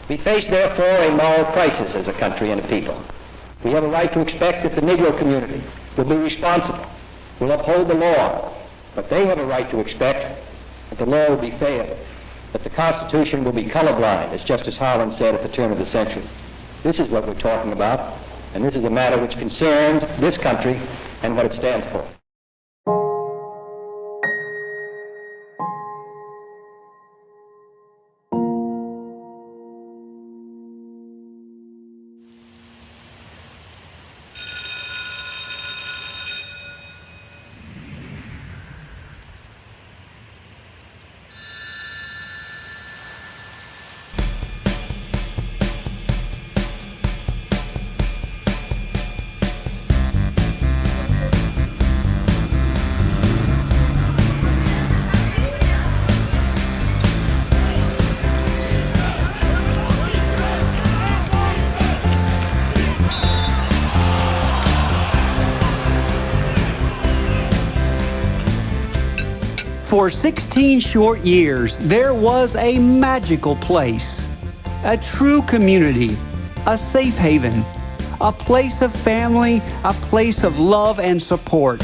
We face, therefore, a moral crisis as a country and a people. We have a right to expect that the Negro community will be responsible, will uphold the law, but they have a right to expect that the law will be fair, that the Constitution will be colorblind, as Justice Harlan said at the turn of the century. This is what we're talking about, and this is a matter which concerns this country and what it stands for. For 16 short years, there was a magical place, a true community, a safe haven, a place of family, a place of love and support.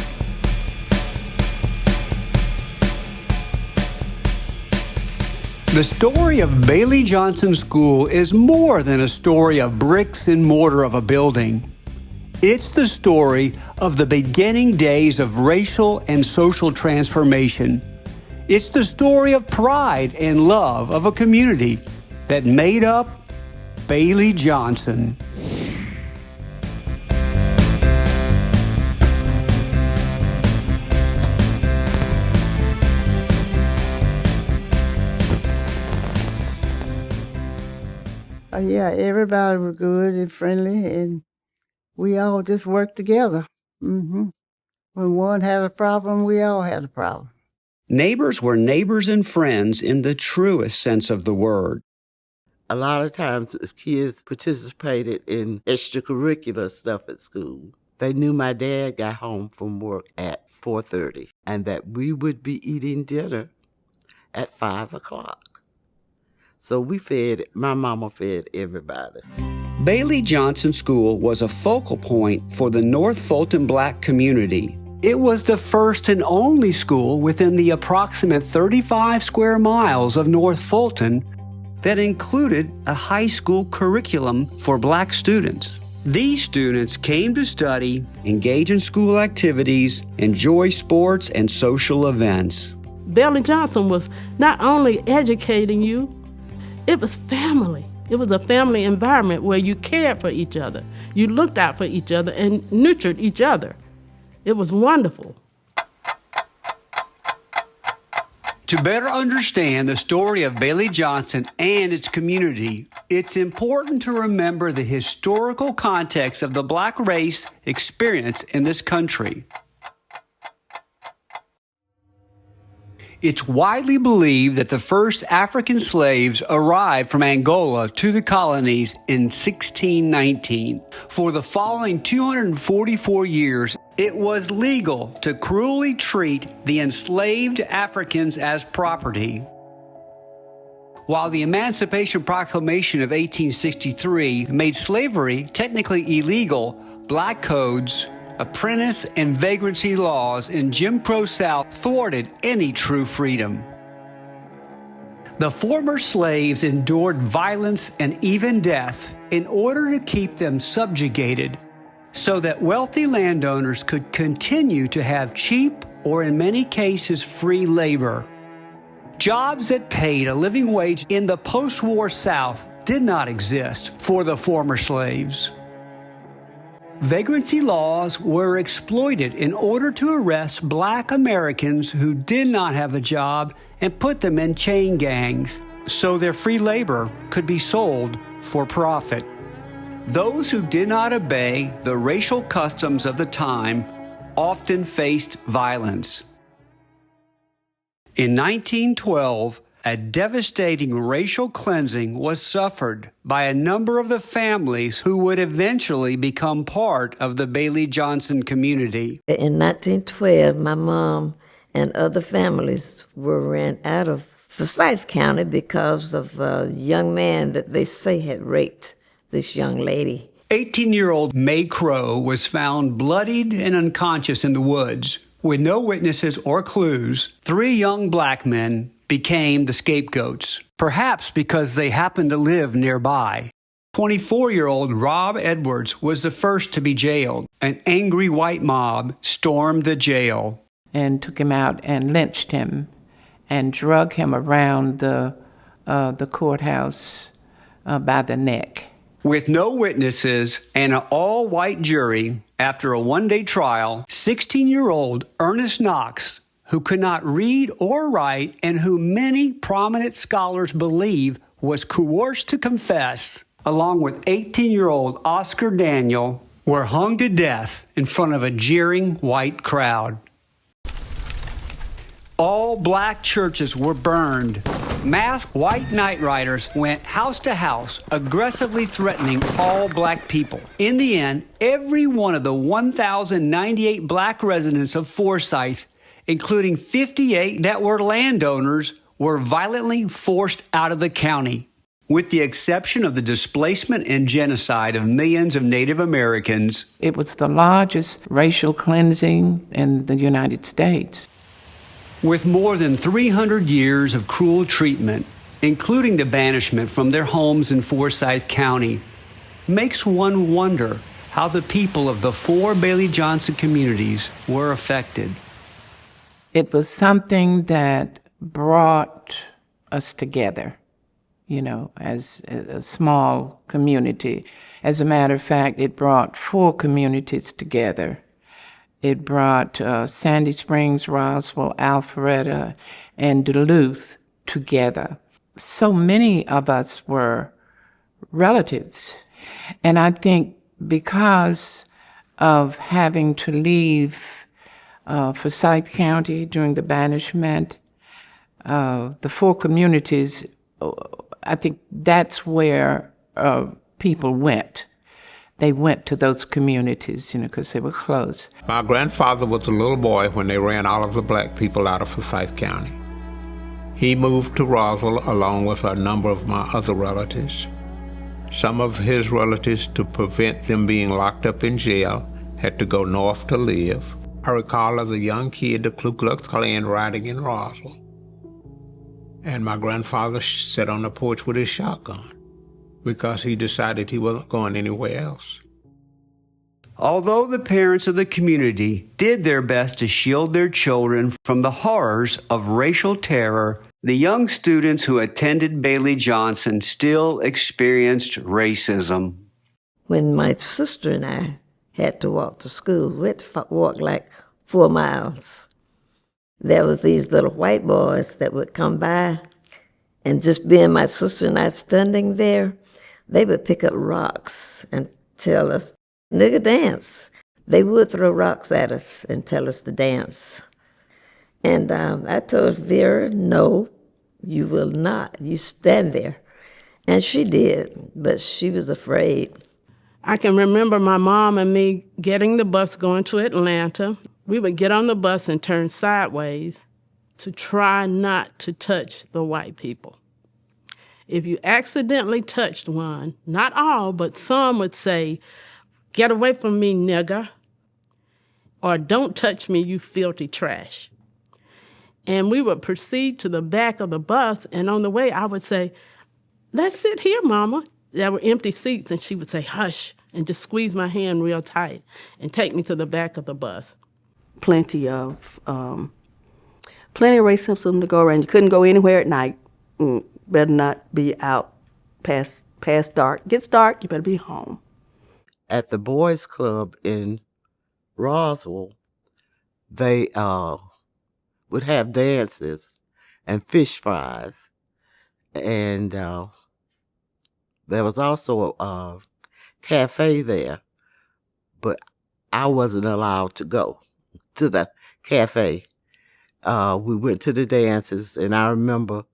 The story of Bailey Johnson School is more than a story of bricks and mortar of a building. It's the story of the beginning days of racial and social transformation. It's the story of pride and love of a community that made up Bailey Johnson. Yeah, everybody was good and friendly, and we all just worked together. When one had a problem, we all had a problem. Neighbors were neighbors and friends in the truest sense of the word. A lot of times kids participated in extracurricular stuff at school. They knew my dad got home from work at 4:30 and that we would be eating dinner at 5 o'clock. So my mama fed everybody. Bailey Johnson School was a focal point for the North Fulton Black community. It was the first and only school within the approximate 35 square miles of North Fulton that included a high school curriculum for Black students. These students came to study, engage in school activities, enjoy sports and social events. Bailey Johnson was not only educating you, it was family. It was a family environment where you cared for each other. You looked out for each other and nurtured each other. It was wonderful. To better understand the story of Bailey Johnson and its community, it's important to remember the historical context of the Black race experience in this country. It's widely believed that the first African slaves arrived from Angola to the colonies in 1619. For the following 244 years, it was legal to cruelly treat the enslaved Africans as property. While the Emancipation Proclamation of 1863 made slavery technically illegal, Black codes, apprentice and vagrancy laws in Jim Crow South thwarted any true freedom. The former slaves endured violence and even death in order to keep them subjugated so that wealthy landowners could continue to have cheap or in many cases free labor. Jobs that paid a living wage in the post-war South did not exist for the former slaves. Vagrancy laws were exploited in order to arrest Black Americans who did not have a job and put them in chain gangs so their free labor could be sold for profit. Those who did not obey the racial customs of the time often faced violence. In 1912, a devastating racial cleansing was suffered by a number of the families who would eventually become part of the Bailey Johnson community. In 1912, my mom and other families were ran out of Forsyth County because of a young man that they say had raped this young lady. 18-year-old May Crow was found bloodied and unconscious in the woods. With no witnesses or clues, 3 young black men became the scapegoats, perhaps because they happened to live nearby. 24-year-old Rob Edwards was the first to be jailed. An angry white mob stormed the jail and took him out and lynched him and drug him around the courthouse by the neck. With no witnesses and an all-white jury, after a one-day trial, 16-year-old Ernest Knox, who could not read or write and who many prominent scholars believe was coerced to confess, along with 18-year-old Oscar Daniel, were hung to death in front of a jeering white crowd. All black churches were burned. Masked white night riders went house to house, aggressively threatening all black people. In the end, every one of the 1,098 black residents of Forsyth, including 58 that were landowners, were violently forced out of the county. With the exception of the displacement and genocide of millions of Native Americans, it was the largest racial cleansing in the United States. With more than 300 years of cruel treatment, including the banishment from their homes in Forsyth County, makes one wonder how the people of the 4 Bailey Johnson communities were affected. It was something that brought us together, as a small community. As a matter of fact, it brought 4 communities together. It brought Sandy Springs, Roswell, Alpharetta, and Duluth together. So many of us were relatives. And I think because of having to leave Forsyth County during the banishment, the 4 communities, I think that's where people went. They went to those communities, because they were close. My grandfather was a little boy when they ran all of the black people out of Forsyth County. He moved to Roswell along with a number of my other relatives. Some of his relatives, to prevent them being locked up in jail, had to go north to live. I recall as a young kid the Ku Klux Klan riding in Roswell. And my grandfather sat on the porch with his shotgun, because he decided he wasn't going anywhere else. Although the parents of the community did their best to shield their children from the horrors of racial terror, the young students who attended Bailey Johnson still experienced racism. When my sister and I had to walk to school, we had to walk like 4 miles. There was these little white boys that would come by, and just being my sister and I standing there, they would pick up rocks and tell us, "Nigga, dance." They would throw rocks at us and tell us to dance. And I told Vera, "No, you will not. You stand there." And she did, but she was afraid. I can remember my mom and me getting the bus going to Atlanta. We would get on the bus and turn sideways to try not to touch the white people. If you accidentally touched one, not all, but some would say, "Get away from me, nigger," or "Don't touch me, you filthy trash." And we would proceed to the back of the bus, and on the way I would say, "Let's sit here, Mama." There were empty seats, and she would say, "Hush," and just squeeze my hand real tight and take me to the back of the bus. Plenty of racism to go around. You couldn't go anywhere at night. Better not be out past dark. Gets dark, you better be home. At the boys' club in Roswell, they would have dances and fish fries. And there was also a cafe there, but I wasn't allowed to go to the cafe. We went to the dances, and I remember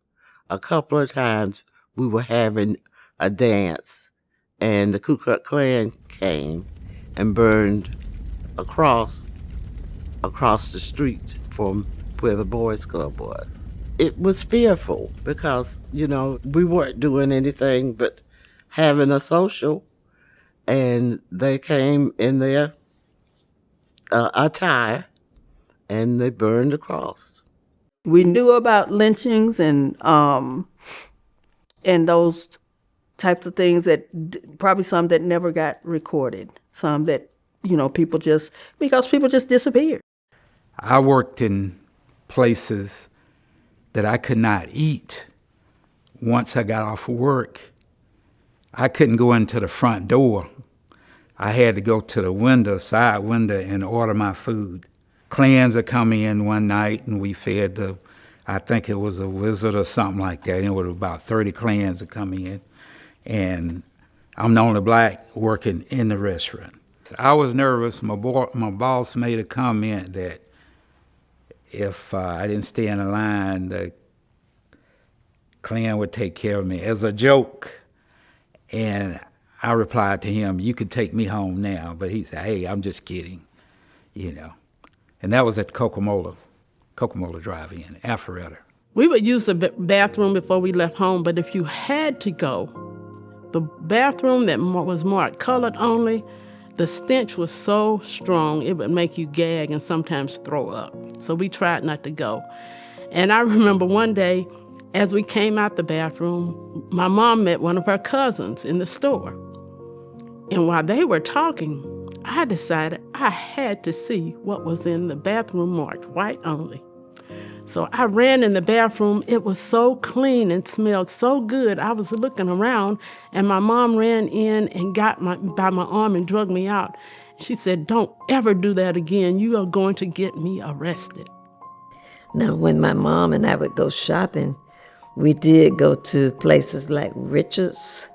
a couple of times we were having a dance, and the Ku Klux Klan came and burned across the street from where the boys' club was. it was fearful because, we weren't doing anything but having a social, and they came in their attire and they burned the cross. We knew about lynchings and those types of things that probably some that never got recorded, some that people just disappeared. I worked in places that I could not eat once I got off of work. I couldn't go into the front door. I had to go to the side window, and order my food. Clans would come in one night, and we fed I think it was a wizard or something like that. It was about 30 clans that come in, and I'm the only black working in the restaurant. I was nervous. My boss made a comment that if I didn't stay in the line, the Klan would take care of me as a joke. And I replied to him, "You could take me home now." But he said, "Hey, I'm just kidding," And that was at Kokomola Drive-In, Alpharetta. We would use the bathroom before we left home, but if you had to go, the bathroom that was marked colored only, the stench was so strong it would make you gag and sometimes throw up. So we tried not to go. And I remember one day, as we came out the bathroom, my mom met one of her cousins in the store. And while they were talking, I decided I had to see what was in the bathroom marked white only. So I ran in the bathroom. It was so clean and smelled so good. I was looking around, and my mom ran in and got by my arm and dragged me out. She said, "Don't ever do that again. You are going to get me arrested." Now, when my mom and I would go shopping, we did go to places like Richards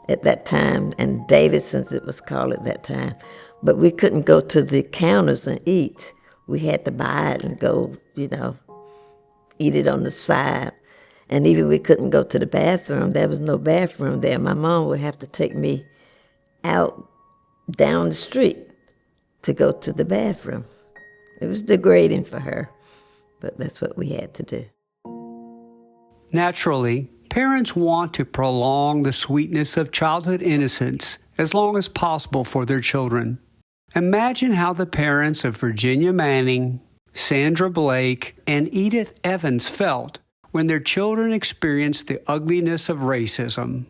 at that time, and Davidson's it was called at that time. But we couldn't go to the counters and eat. We had to buy it and go, eat it on the side. And even we couldn't go to the bathroom. There was no bathroom there. My mom would have to take me out down the street to go to the bathroom. It was degrading for her, but that's what we had to do. Naturally, parents want to prolong the sweetness of childhood innocence as long as possible for their children. Imagine how the parents of Virginia Manning, Sandra Blake, and Edith Evans felt when their children experienced the ugliness of racism.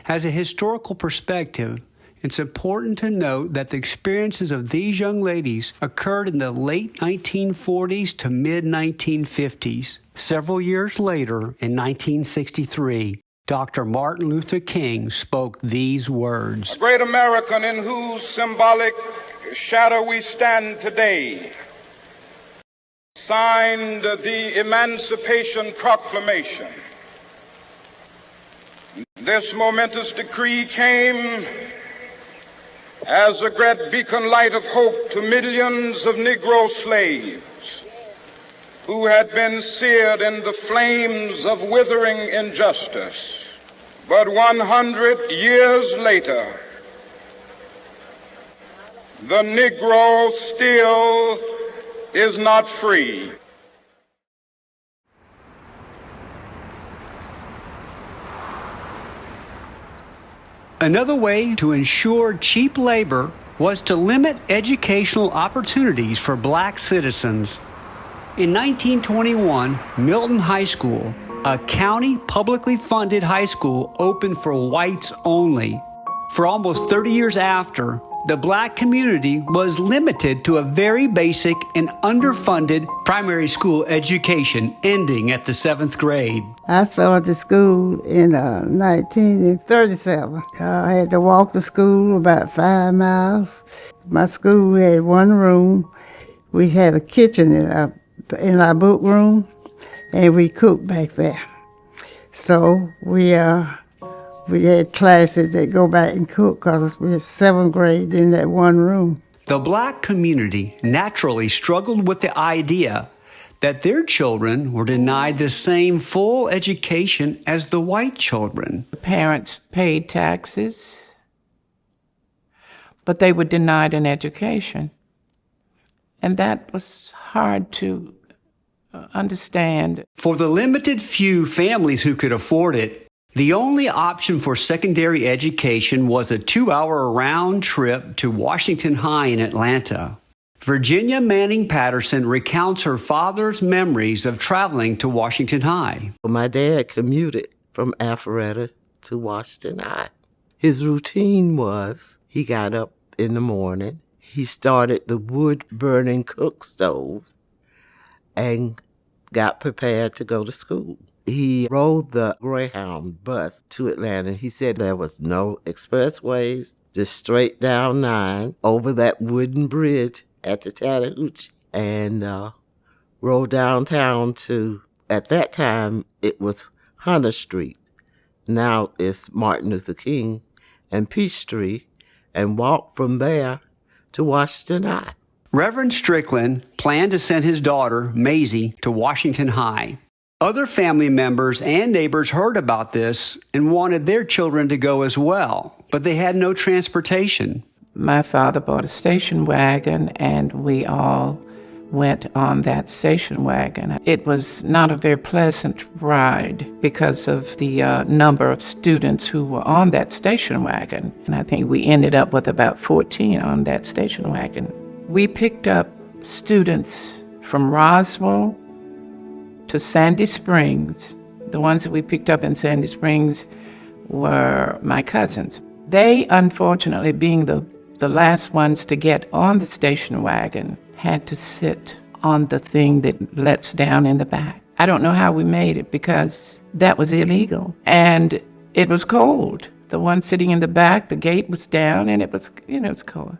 As a historical perspective, it's important to note that the experiences of these young ladies occurred in the late 1940s to mid-1950s. Several years later, in 1963, Dr. Martin Luther King spoke these words. A great American in whose symbolic shadow we stand today signed the Emancipation Proclamation. This momentous decree came as a great beacon light of hope to millions of Negro slaves who had been seared in the flames of withering injustice. But 100 years later, the Negro still is not free. Another way to ensure cheap labor was to limit educational opportunities for black citizens. In 1921, Milton High School, a county publicly funded high school, opened for whites only. For almost 30 years after, the black community was limited to a very basic and underfunded primary school education, ending at the 7th grade. I started school in 1937. I had to walk to school about 5 miles. My school had one room. We had a kitchen in our book room, and we cooked back there. So we had classes that go back and cook because we had 7th grade in that one room. The black community naturally struggled with the idea that their children were denied the same full education as the white children. The parents paid taxes, but they were denied an education. And that was hard to understand. For the limited few families who could afford it, the only option for secondary education was a 2-hour round trip to Washington High in Atlanta. Virginia Manning Patterson recounts her father's memories of traveling to Washington High. My dad commuted from Alpharetta to Washington High. His routine was he got up in the morning, he started the wood-burning cook stove, and got prepared to go to school. He rode the Greyhound bus to Atlanta. He said there was no expressways, just straight down 9 over that wooden bridge at the Chattahoochee, and rode downtown to, at that time, it was Hunter Street. Now it's Martin Luther King and Peachtree, and walked from there to Washington High. Reverend Strickland planned to send his daughter, Maisie, to Washington High. Other family members and neighbors heard about this and wanted their children to go as well, but they had no transportation. My father bought a station wagon, and we all went on that station wagon. It was not a very pleasant ride because of the number of students who were on that station wagon. And I think we ended up with about 14 on that station wagon. We picked up students from Roswell to Sandy Springs. The ones that we picked up in Sandy Springs were my cousins. They, unfortunately, being the last ones to get on the station wagon, had to sit on the thing that lets down in the back. I don't know how we made it because that was illegal. And it was cold. The one sitting in the back, the gate was down, and it was cold.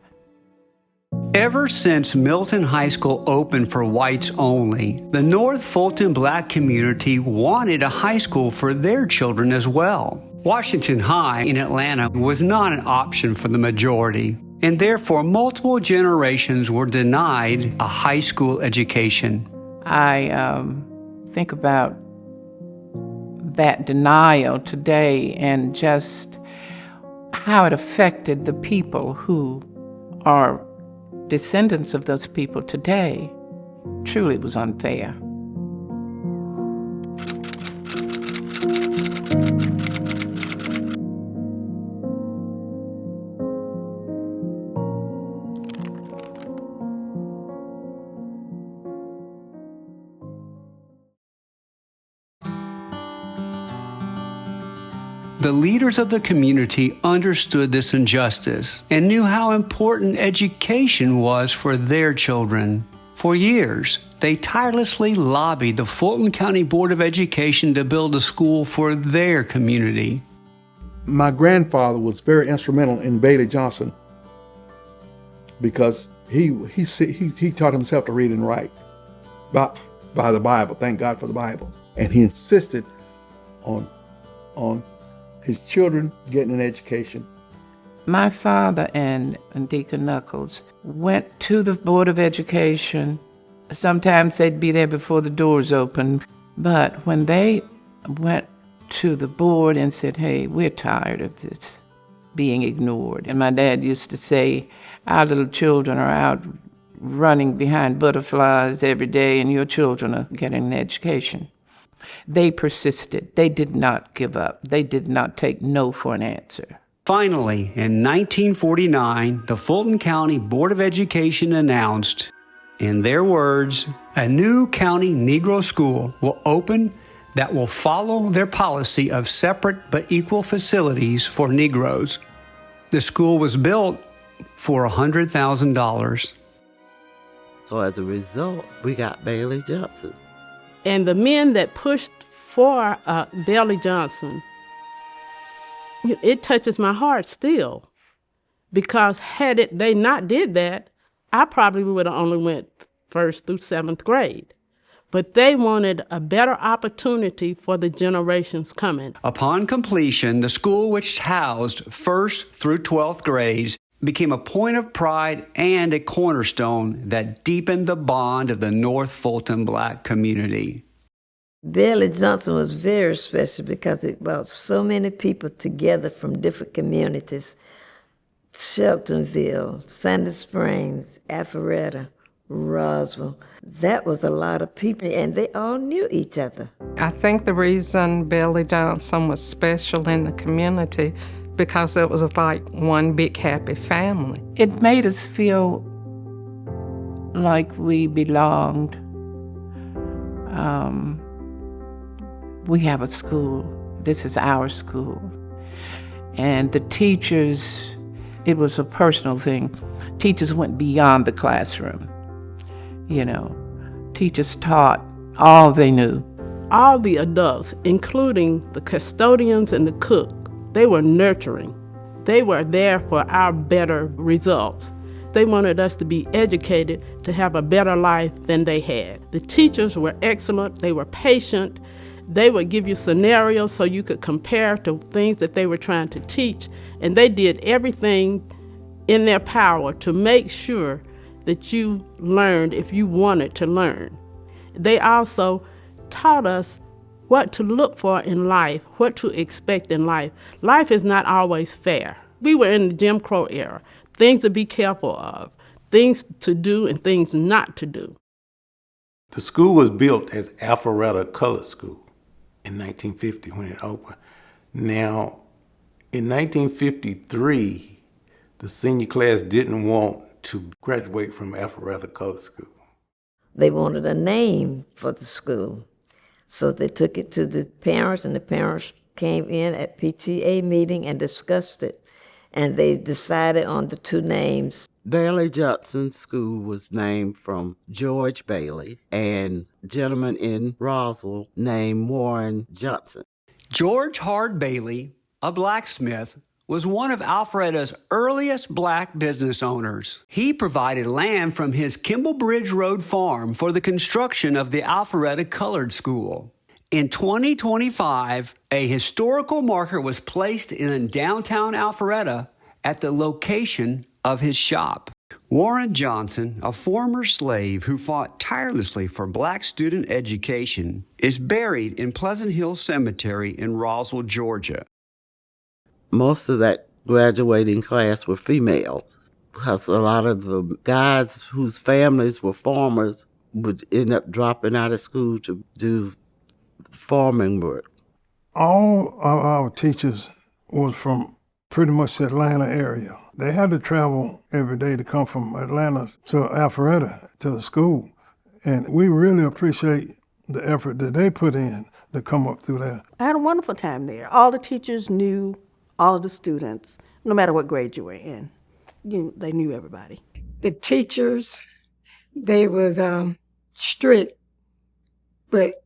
Ever since Milton High School opened for whites only, the North Fulton Black community wanted a high school for their children as well. Washington High in Atlanta was not an option for the majority, and therefore multiple generations were denied a high school education. I think about that denial today and just how it affected the people who are descendants of those people today. Truly, it was unfair. The leaders of the community understood this injustice and knew how important education was for their children. For years, they tirelessly lobbied the Fulton County Board of Education to build a school for their community. My grandfather was very instrumental in Bailey Johnson because he taught himself to read and write by the Bible. Thank God for the Bible. And he insisted on his children getting an education. My father and Deacon Knuckles went to the Board of Education. Sometimes they'd be there before the doors opened. But when they went to the board and said, hey, we're tired of this being ignored. And my dad used to say, our little children are out running behind butterflies every day and your children are getting an education. They persisted. They did not give up. They did not take no for an answer. Finally, in 1949, the Fulton County Board of Education announced, in their words, a new county Negro school will open that will follow their policy of separate but equal facilities for Negroes. The school was built for $100,000. So as a result, we got Bailey Johnson. And the men that pushed for Bailey Johnson, it touches my heart still. Because had they not did that, I probably would have only went 1st through 7th grade. But they wanted a better opportunity for the generations coming. Upon completion, the school, which housed 1st through 12th grades, became a point of pride and a cornerstone that deepened the bond of the North Fulton Black community. Bailey Johnson was very special because it brought so many people together from different communities. Sheltonville, Sandy Springs, Alpharetta, Roswell. That was a lot of people, and they all knew each other. I think the reason Bailey Johnson was special in the community because it was like one big happy family. It made us feel like we belonged. We have a school. This is our school. And the teachers, it was a personal thing. Teachers went beyond the classroom. You know, teachers taught all they knew. All the adults, including the custodians and the cook, they were nurturing. They were there for our better results. They wanted us to be educated to have a better life than they had. The teachers were excellent. They were patient. They would give you scenarios so you could compare to things that they were trying to teach. And they did everything in their power to make sure that you learned if you wanted to learn. They also taught us what to look for in life, what to expect in life. Life is not always fair. We were in the Jim Crow era. Things to be careful of, things to do and things not to do. The school was built as Alpharetta Colored School in 1950 when it opened. Now, in 1953, the senior class didn't want to graduate from Alpharetta Colored School. They wanted a name for the school. So they took it to the parents, and the parents came in at PTA meeting and discussed it. And they decided on the two names. Bailey Johnson School was named from George Bailey, and a gentleman in Roswell named Warren Johnson. George Hard Bailey, a blacksmith, was one of Alpharetta's earliest black business owners. He provided land from his Kimball Bridge Road farm for the construction of the Alpharetta Colored School. In 2025, a historical marker was placed in downtown Alpharetta at the location of his shop. Warren Johnson, a former slave who fought tirelessly for black student education, is buried in Pleasant Hill Cemetery in Roswell, Georgia. Most of that graduating class were females because a lot of the guys whose families were farmers would end up dropping out of school to do farming work. All of our teachers was from pretty much the Atlanta area. They had to travel every day to come from Atlanta to Alpharetta to the school. And we really appreciate the effort that they put in to come up through there. I had a wonderful time there. All the teachers knew all of the students, no matter what grade you were in. They knew everybody. The teachers, they was strict, but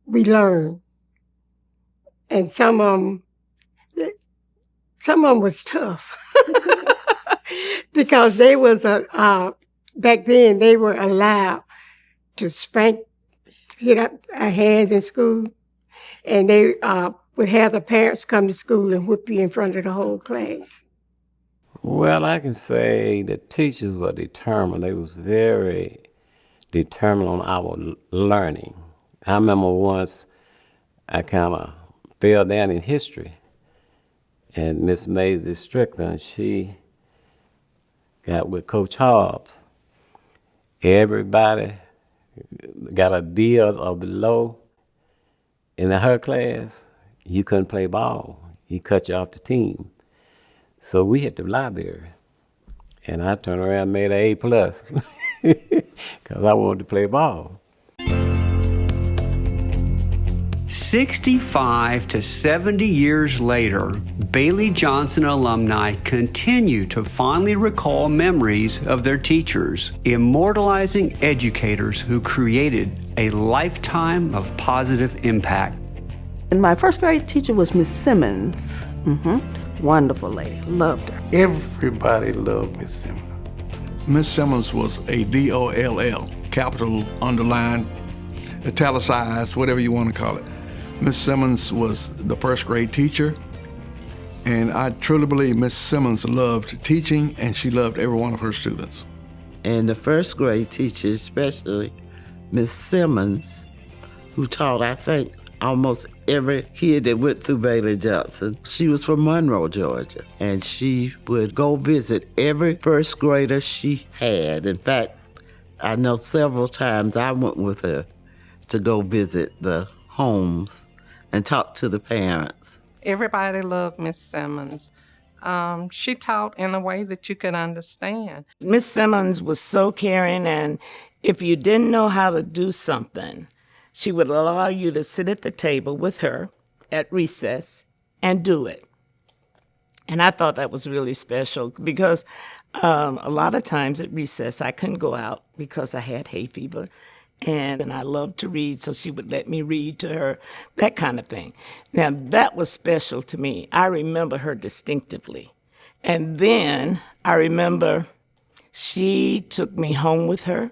we learned. And some of them was tough because they was back then they were allowed to spank, hit up our hands in school, and they would have the parents come to school and whip you in front of the whole class. Well, I can say the teachers were determined. They was very determined on our learning. I remember once I kind of fell down in history, and Miss Maisie Strickland, she got with Coach Hobbs. Everybody got a D or below. In her class, you couldn't play ball. He cut you off the team. So we hit the library, and I turned around and made an A+, because I wanted to play ball. 65 to 70 years later, Bailey Johnson alumni continue to fondly recall memories of their teachers, immortalizing educators who created a lifetime of positive impact. And my first grade teacher was Miss Simmons. Wonderful lady, loved her. Everybody loved Miss Simmons. Miss Simmons was a DOLL, capital, underlined, italicized, whatever you want to call it. Miss Simmons was the first grade teacher, and I truly believe Miss Simmons loved teaching, and she loved every one of her students. And the first grade teacher, especially Miss Simmons, who taught, I think, almost every kid that went through Bailey Johnson. She was from Monroe, Georgia, and she would go visit every first grader she had. In fact, I know several times I went with her to go visit the homes and talk to the parents. Everybody loved Miss Simmons. She taught in a way that you could understand. Miss Simmons was so caring, and if you didn't know how to do something, she would allow you to sit at the table with her at recess and do it. And I thought that was really special because a lot of times at recess I couldn't go out because I had hay fever. And I loved to read, so she would let me read to her, that kind of thing. Now, that was special to me. I remember her distinctively. And then I remember she took me home with her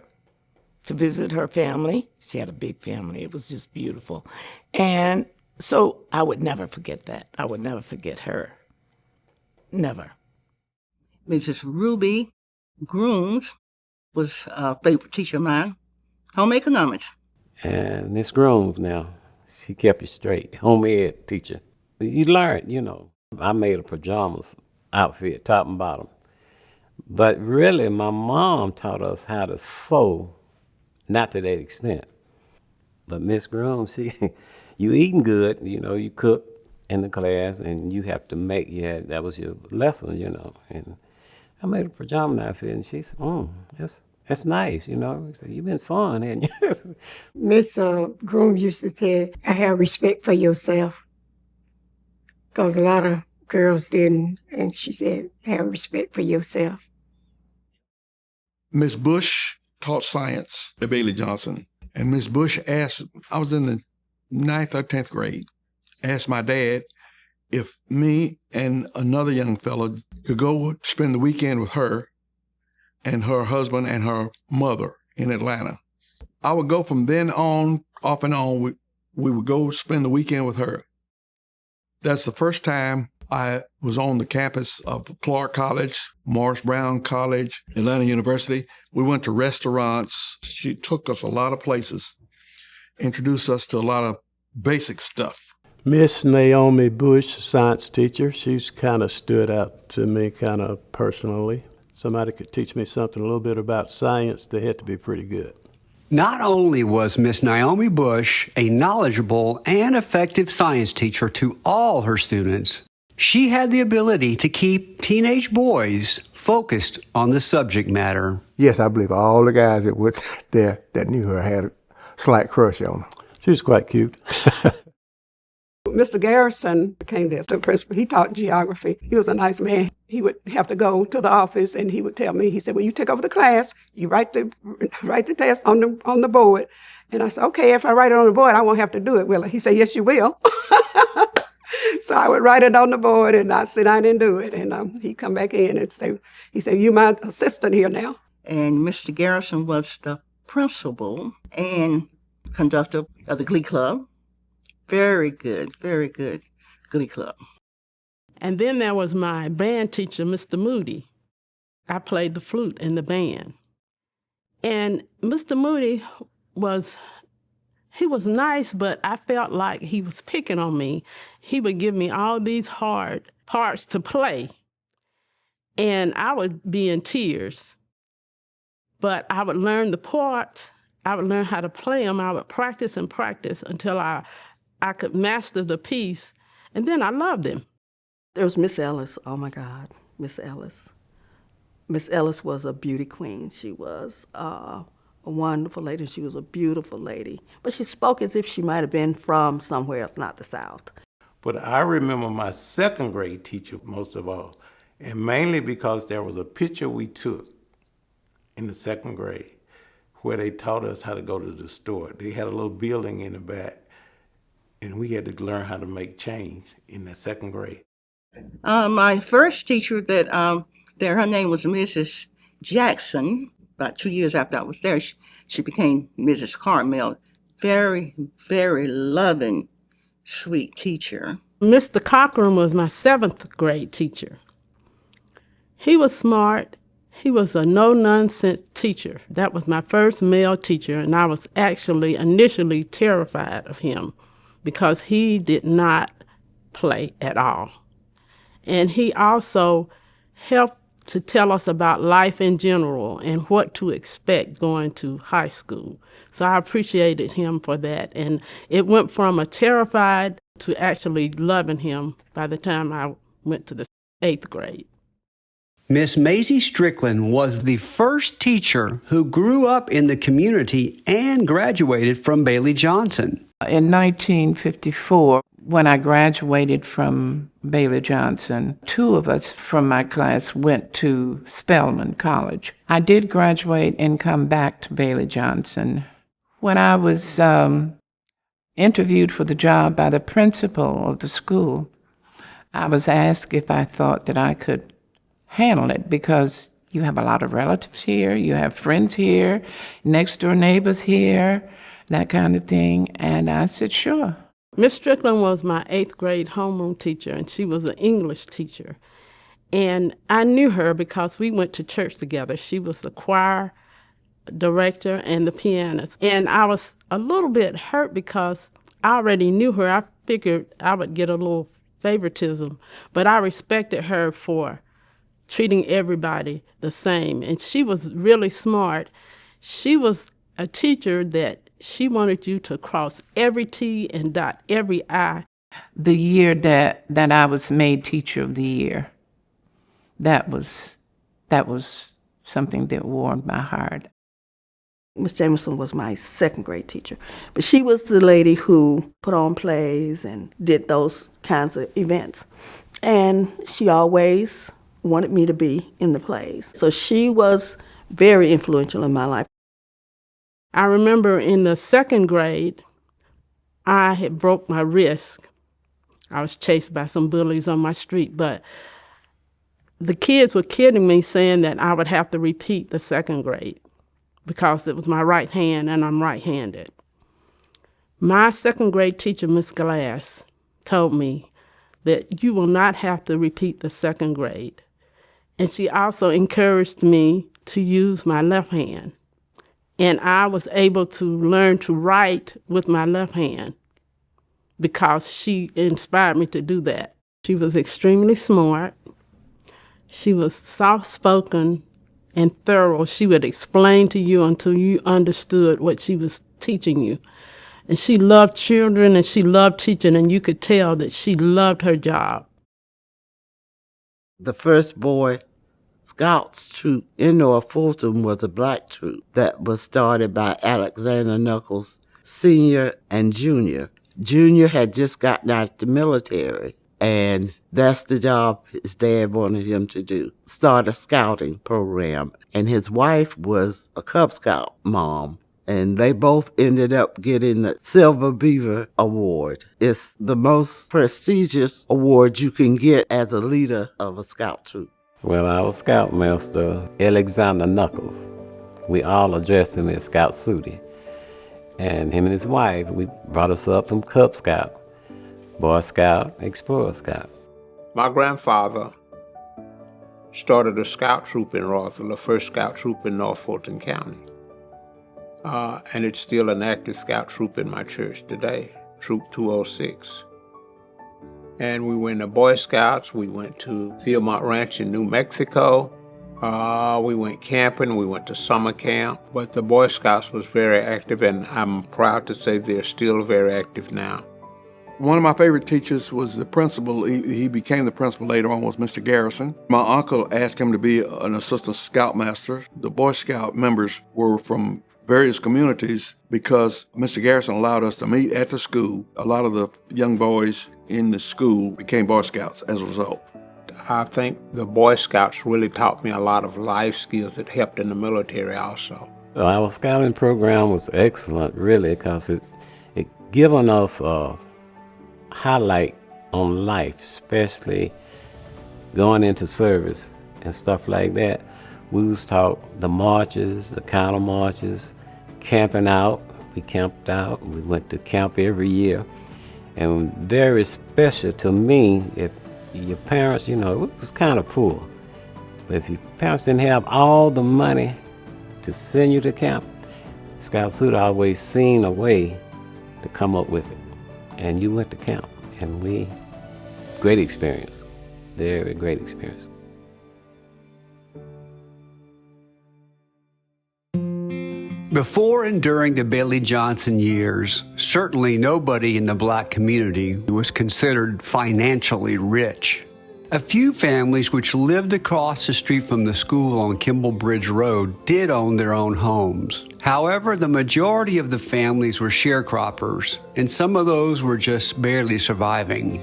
to visit her family. She had a big family. It was just beautiful. And so I would never forget that. I would never forget her. Never. Mrs. Ruby Grooms was a favorite teacher of mine. Home economics. And Miss Grooms now, she kept you straight. Home ed teacher. You learned, you know. I made a pajamas outfit, top and bottom. But really, my mom taught us how to sew, not to that extent. But Miss Grooms, you eating good, you know, you cook in the class and you have to make, that was your lesson, you know. And I made a pajama outfit and she said, that's nice, you know. He said, you've been sewing, haven't you? Miss Groom used to say, I have respect for yourself. Because a lot of girls didn't. And she said, have respect for yourself. Miss Bush taught science at Bailey Johnson. And Miss Bush asked, I was in the 9th or 10th grade, asked my dad if me and another young fellow could go spend the weekend with her and her husband and her mother in Atlanta. I would go from then on, off and on, we would go spend the weekend with her. That's the first time I was on the campus of Clark College, Morris Brown College, Atlanta University. We went to restaurants. She took us a lot of places, introduced us to a lot of basic stuff. Miss Naomi Bush, science teacher, she's kind of stood out to me kind of personally. Somebody could teach me something a little bit about science, they had to be pretty good. Not only was Miss Naomi Bush a knowledgeable and effective science teacher to all her students, she had the ability to keep teenage boys focused on the subject matter. Yes, I believe all the guys that were there that knew her had a slight crush on her. She was quite cute. Mr. Garrison became the assistant principal. He taught geography. He was a nice man. He would have to go to the office and he would tell me, he said, well, you take over the class, you write the test on the board. And I said, okay, if I write it on the board, I won't have to do it, will I? He said, yes, you will. So I would write it on the board and I'd sit down and do it. And he'd come back in and say, he said, you're my assistant here now. And Mr. Garrison was the principal and conductor of the Glee Club. Very good Glee Club. And then there was my band teacher, Mr. Moody. I played the flute in the band. And Mr. Moody was nice, but I felt like he was picking on me. He would give me all these hard parts to play, and I would be in tears. But I would learn the parts. I would learn how to play them. I would practice and practice until I could master the piece, and then I loved him. There was Miss Ellis. Oh, my God, Miss Ellis. Miss Ellis was a beauty queen. She was a wonderful lady. She was a beautiful lady. But she spoke as if she might have been from somewhere else, not the South. But I remember my 2nd grade teacher most of all, and mainly because there was a picture we took in the 2nd grade where they taught us how to go to the store. They had a little building in the back, and we had to learn how to make change in that 2nd grade. My first teacher her name was Mrs. Jackson. About 2 years after I was there, she became Mrs. Carmel. Very, very loving, sweet teacher. Mr. Cochran was my 7th grade teacher. He was smart. He was a no-nonsense teacher. That was my first male teacher, and I was actually initially terrified of him because he did not play at all. And he also helped to tell us about life in general and what to expect going to high school. So I appreciated him for that. And it went from a terrified to actually loving him by the time I went to the 8th grade. Miss Maisie Strickland was the first teacher who grew up in the community and graduated from Bailey Johnson. In 1954, when I graduated from Bailey Johnson, 2 of us from my class went to Spelman College. I did graduate and come back to Bailey Johnson. When I was interviewed for the job by the principal of the school, I was asked if I thought that I could handle it, because you have a lot of relatives here, you have friends here, next door neighbors here, that kind of thing. And I said, sure. Miss Strickland was my 8th grade homeroom teacher, and she was an English teacher. And I knew her because we went to church together. She was the choir director and the pianist. And I was a little bit hurt because I already knew her. I figured I would get a little favoritism, but I respected her for treating everybody the same. And she was really smart. She was a teacher that she wanted you to cross every T and dot every I. The year that I was made Teacher of the Year, that was something that warmed my heart. Miss Jameson was my 2nd grade teacher, but she was the lady who put on plays and did those kinds of events. And she always wanted me to be in the plays. So she was very influential in my life. I remember in the 2nd grade, I had broke my wrist. I was chased by some bullies on my street, but the kids were kidding me, saying that I would have to repeat the 2nd grade because it was my right hand and I'm right-handed. My 2nd grade teacher, Miss Glass, told me that you will not have to repeat the 2nd grade. And she also encouraged me to use my left hand. And I was able to learn to write with my left hand because she inspired me to do that. She was extremely smart. She was soft-spoken and thorough. She would explain to you until you understood what she was teaching you. And she loved children and she loved teaching, and you could tell that she loved her job. The first Boy Scouts troop in North Fulton was a black troop that was started by Alexander Knuckles Sr. and Jr. Jr. had just gotten out of the military, and that's the job his dad wanted him to do, start a scouting program. And his wife was a Cub Scout mom, and they both ended up getting the Silver Beaver Award. It's the most prestigious award you can get as a leader of a scout troop. Well, our scoutmaster, Alexander Knuckles, we all addressed him as Scout Sooty. And him and his wife, we brought us up from Cub Scout, Boy Scout, Explorer Scout. My grandfather started a scout troop in Roswell, the first scout troop in North Fulton County. And it's still an active scout troop in my church today, Troop 206. And we went to Boy Scouts. We went to Philmont Ranch in New Mexico. We went camping. We went to summer camp. But the Boy Scouts was very active, and I'm proud to say they're still very active now. One of my favorite teachers was the principal. He became the principal later on, was Mr. Garrison. My uncle asked him to be an assistant scoutmaster. The Boy Scout members were from various communities because Mr. Garrison allowed us to meet at the school. A lot of the young boys in the school became Boy Scouts as a result. I think the Boy Scouts really taught me a lot of life skills that helped in the military also. Well, our scouting program was excellent, really, because it given us a highlight on life, especially going into service and stuff like that. We was taught the marches, the counter marches, camping out. We camped out. We went to camp every year. And very special to me, if your parents, it was kind of poor. But if your parents didn't have all the money to send you to camp, Scout Suit always seen a way to come up with it. And you went to camp, and great experience, very great experience. Before and during the Bailey Johnson years, certainly nobody in the black community was considered financially rich. A few families which lived across the street from the school on Kimball Bridge Road did own their own homes. However, the majority of the families were sharecroppers, and some of those were just barely surviving.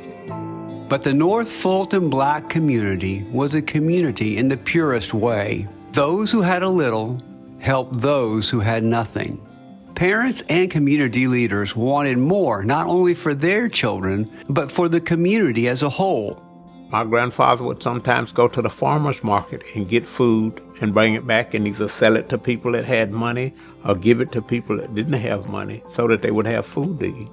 But the North Fulton black community was a community in the purest way. Those who had a little helped those who had nothing. Parents and community leaders wanted more, not only for their children, but for the community as a whole. My grandfather would sometimes go to the farmer's market and get food and bring it back and either sell it to people that had money or give it to people that didn't have money so that they would have food to eat.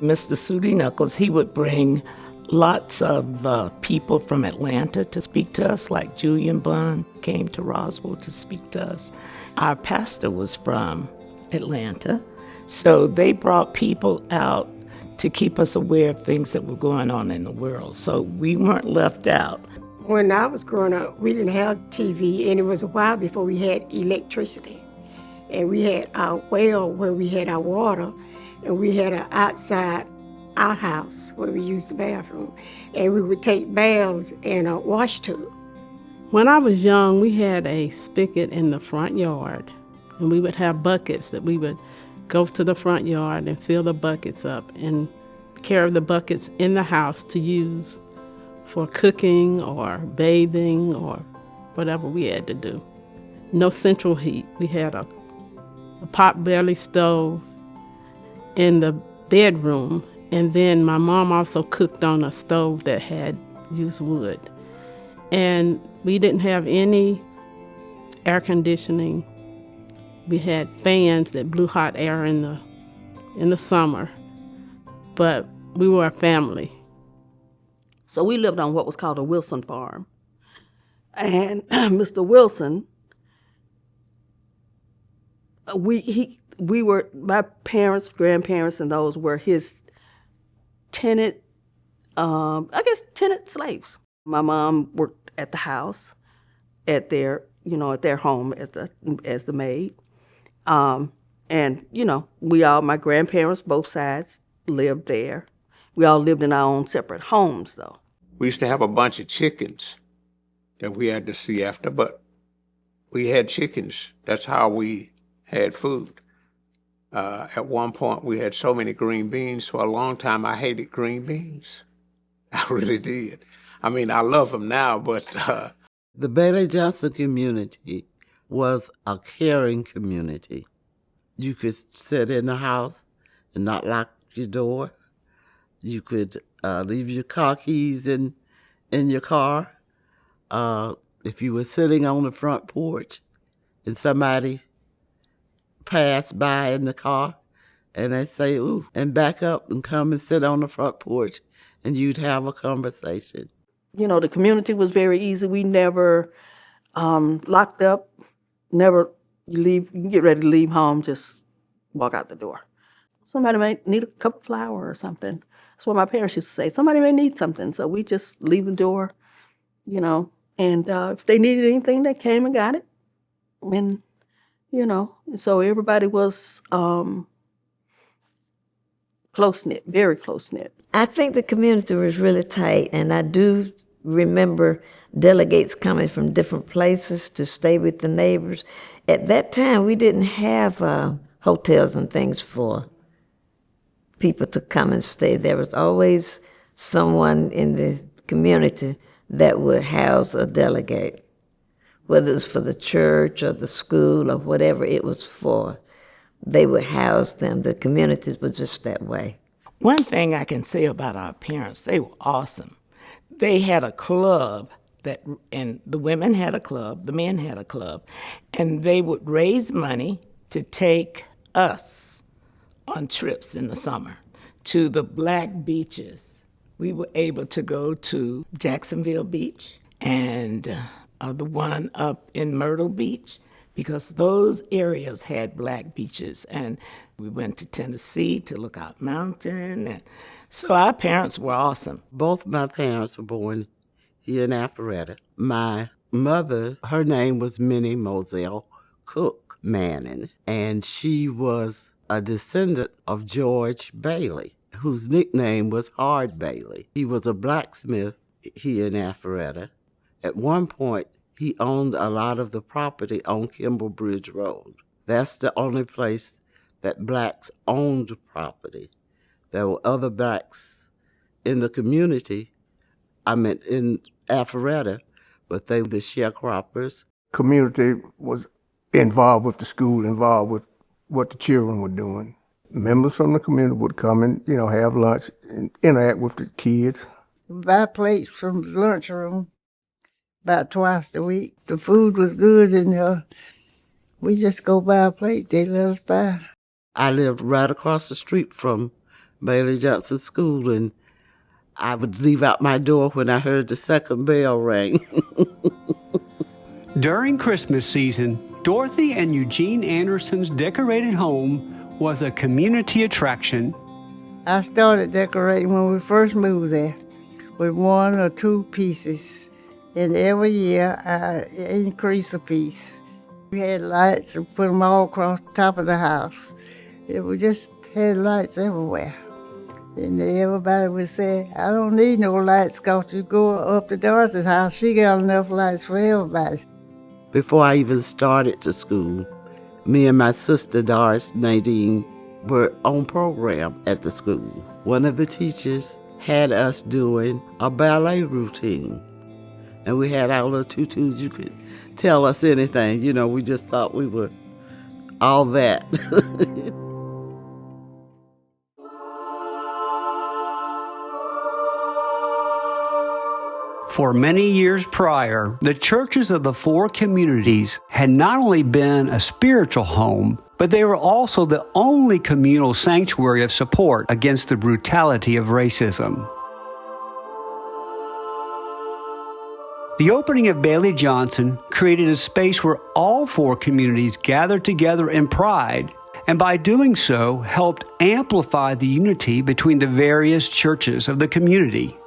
Mr. Sooty Knuckles, he would bring lots of people from Atlanta to speak to us, like Julian Bond came to Roswell to speak to us. Our pastor was from Atlanta, so they brought people out to keep us aware of things that were going on in the world, so we weren't left out. When I was growing up, we didn't have TV, and it was a while before we had electricity. And we had our well where we had our water, and we had an outside outhouse where we used the bathroom. And we would take baths in a wash tub. When I was young, we had a spigot in the front yard, and we would have buckets that we would go to the front yard and fill the buckets up and carry the buckets in the house to use for cooking or bathing or whatever we had to do. No central heat. We had a pot-belly stove in the bedroom, and then my mom also cooked on a stove that had used wood. And we didn't have any air conditioning. We had fans that blew hot air in the summer, but we were a family. So we lived on what was called a Wilson farm. And Mr. Wilson, we were, my parents, grandparents, and those were his tenant slaves. My mom worked at the house, at their home as the maid. And, my grandparents, both sides, lived there. We all lived in our own separate homes, though. We used to have a bunch of chickens that we had to see after, but we had chickens. That's how we had food. At one point, we had so many green beans. For a long time, I hated green beans. I really did. I mean, I love them now, but... The Bailey Johnson community was a caring community. You could sit in the house and not lock your door. You could leave your car keys in your car. If you were sitting on the front porch and somebody passed by in the car and they say, ooh, and back up and come and sit on the front porch and you'd have a conversation. The community was very easy. We never locked up, never you get ready to leave home, just walk out the door. Somebody might need a cup of flour or something. That's what my parents used to say. Somebody may need something, so we just leave the door, and if they needed anything, they came and got it. And, so everybody was close-knit, very close-knit. I think the community was really tight, and I do remember delegates coming from different places to stay with the neighbors. At that time, we didn't have hotels and things for people to come and stay. There was always someone in the community that would house a delegate, whether it was for the church or the school or whatever it was for. They would house them. The communities were just that way. One thing I can say about our parents, they were awesome. They had a club and the women had a club, the men had a club, and they would raise money to take us on trips in the summer to the black beaches. We were able to go to Jacksonville Beach and the one up in Myrtle Beach, because those areas had black beaches. And we went to Tennessee to Lookout Mountain. And so our parents were awesome. Both my parents were born here in Alpharetta. My mother, her name was Minnie Moselle Cook. Manning, and she was a descendant of George Bailey, whose nickname was Hard Bailey. He was a blacksmith here in Alpharetta. At one point, he owned a lot of the property on Kimball Bridge Road. That's the only place that blacks owned property. There were other blacks in the community, in Alpharetta, but they were the sharecroppers. Community was involved with the school, involved with what the children were doing. Members from the community would come and, have lunch and interact with the kids. Buy plates from the lunchroom about twice a week. The food was good, and we just go buy a plate. They let us buy. I lived right across the street from Bailey Johnson School, and I would leave out my door when I heard the second bell ring. During Christmas season, Dorothy and Eugene Anderson's decorated home was a community attraction. I started decorating when we first moved there with 1 or 2 pieces. And every year I increased a piece. We had lights and put them all across the top of the house. We just had lights everywhere. And everybody would say, I don't need no lights because you go up to Dorothy's house, she got enough lights for everybody. Before I even started to school, me and my sister Doris Nadine were on program at the school. One of the teachers had us doing a ballet routine. And we had our little tutus. You could tell us anything. We just thought we were all that. For many years prior, the churches of the 4 communities had not only been a spiritual home, but they were also the only communal sanctuary of support against the brutality of racism. The opening of Bailey Johnson created a space where all 4 communities gathered together in pride, and by doing so, helped amplify the unity between the various churches of the community.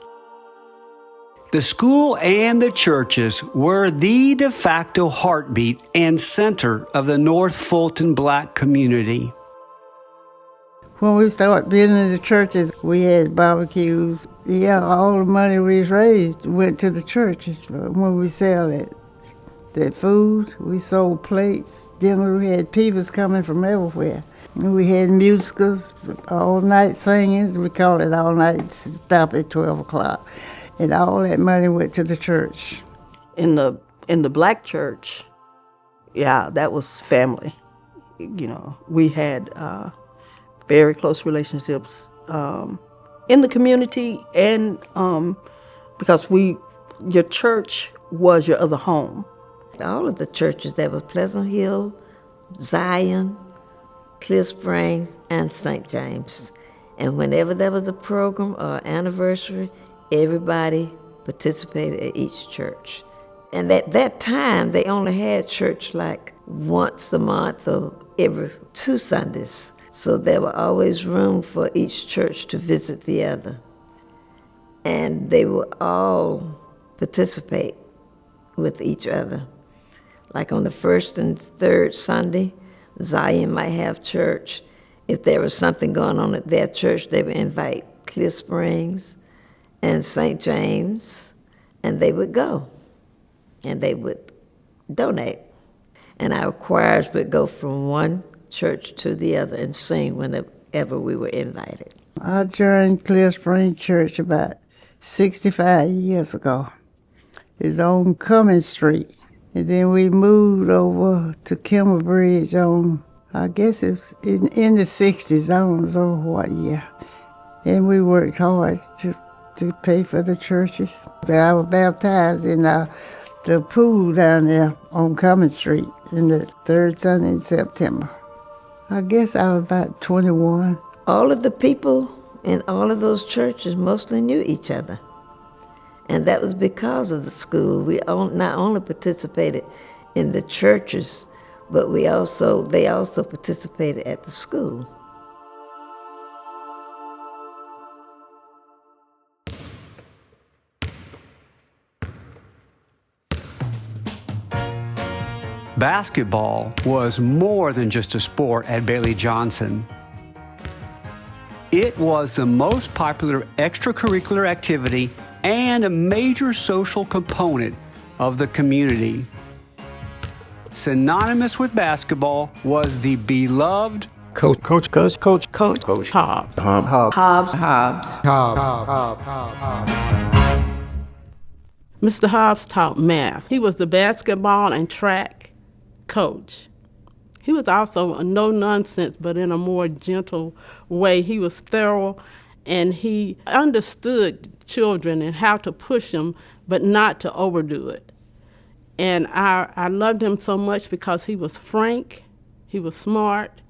The school and the churches were the de facto heartbeat and center of the North Fulton black community. When we started building the churches, we had barbecues. Yeah, all the money we raised went to the churches when we sell it. That food, we sold plates. Then we had people coming from everywhere. And we had musicals, all-night singings. We called it all-night, stop at 12 o'clock. And all that money went to the church. In the black church, yeah, that was family. We had very close relationships in the community, and because your church was your other home. All of the churches, there were Pleasant Hill, Zion, Clear Springs, and St. James. And whenever there was a program or anniversary, everybody participated at each church. And at that time, they only had church like once a month or every 2 Sundays. So there were always room for each church to visit the other. And they would all participate with each other. Like on the 1st and 3rd Sunday, Zion might have church. If there was something going on at their church, they would invite Clear Springs and St. James, and they would go, and they would donate. And our choirs would go from one church to the other and sing whenever we were invited. I joined Clear Spring Church about 65 years ago. It's on Cummings Street. And then we moved over to Kimball Bridge on, I guess it was in the 60s, I don't know what year. And we worked hard to pay for the churches. But I was baptized in the pool down there on Cummings Street in the 3rd Sunday in September. I guess I was about 21. All of the people in all of those churches mostly knew each other. And that was because of the school. We not only participated in the churches, but they also participated at the school. Basketball was more than just a sport at Bailey Johnson. It was the most popular extracurricular activity and a major social component of the community. Synonymous with basketball was the beloved Coach Hobbs. Mr. Hobbs taught math. He was the basketball and track coach. He was also a no-nonsense, but in a more gentle way. He was thorough, and he understood children and how to push them, but not to overdo it. And I loved him so much because he was frank, he was smart,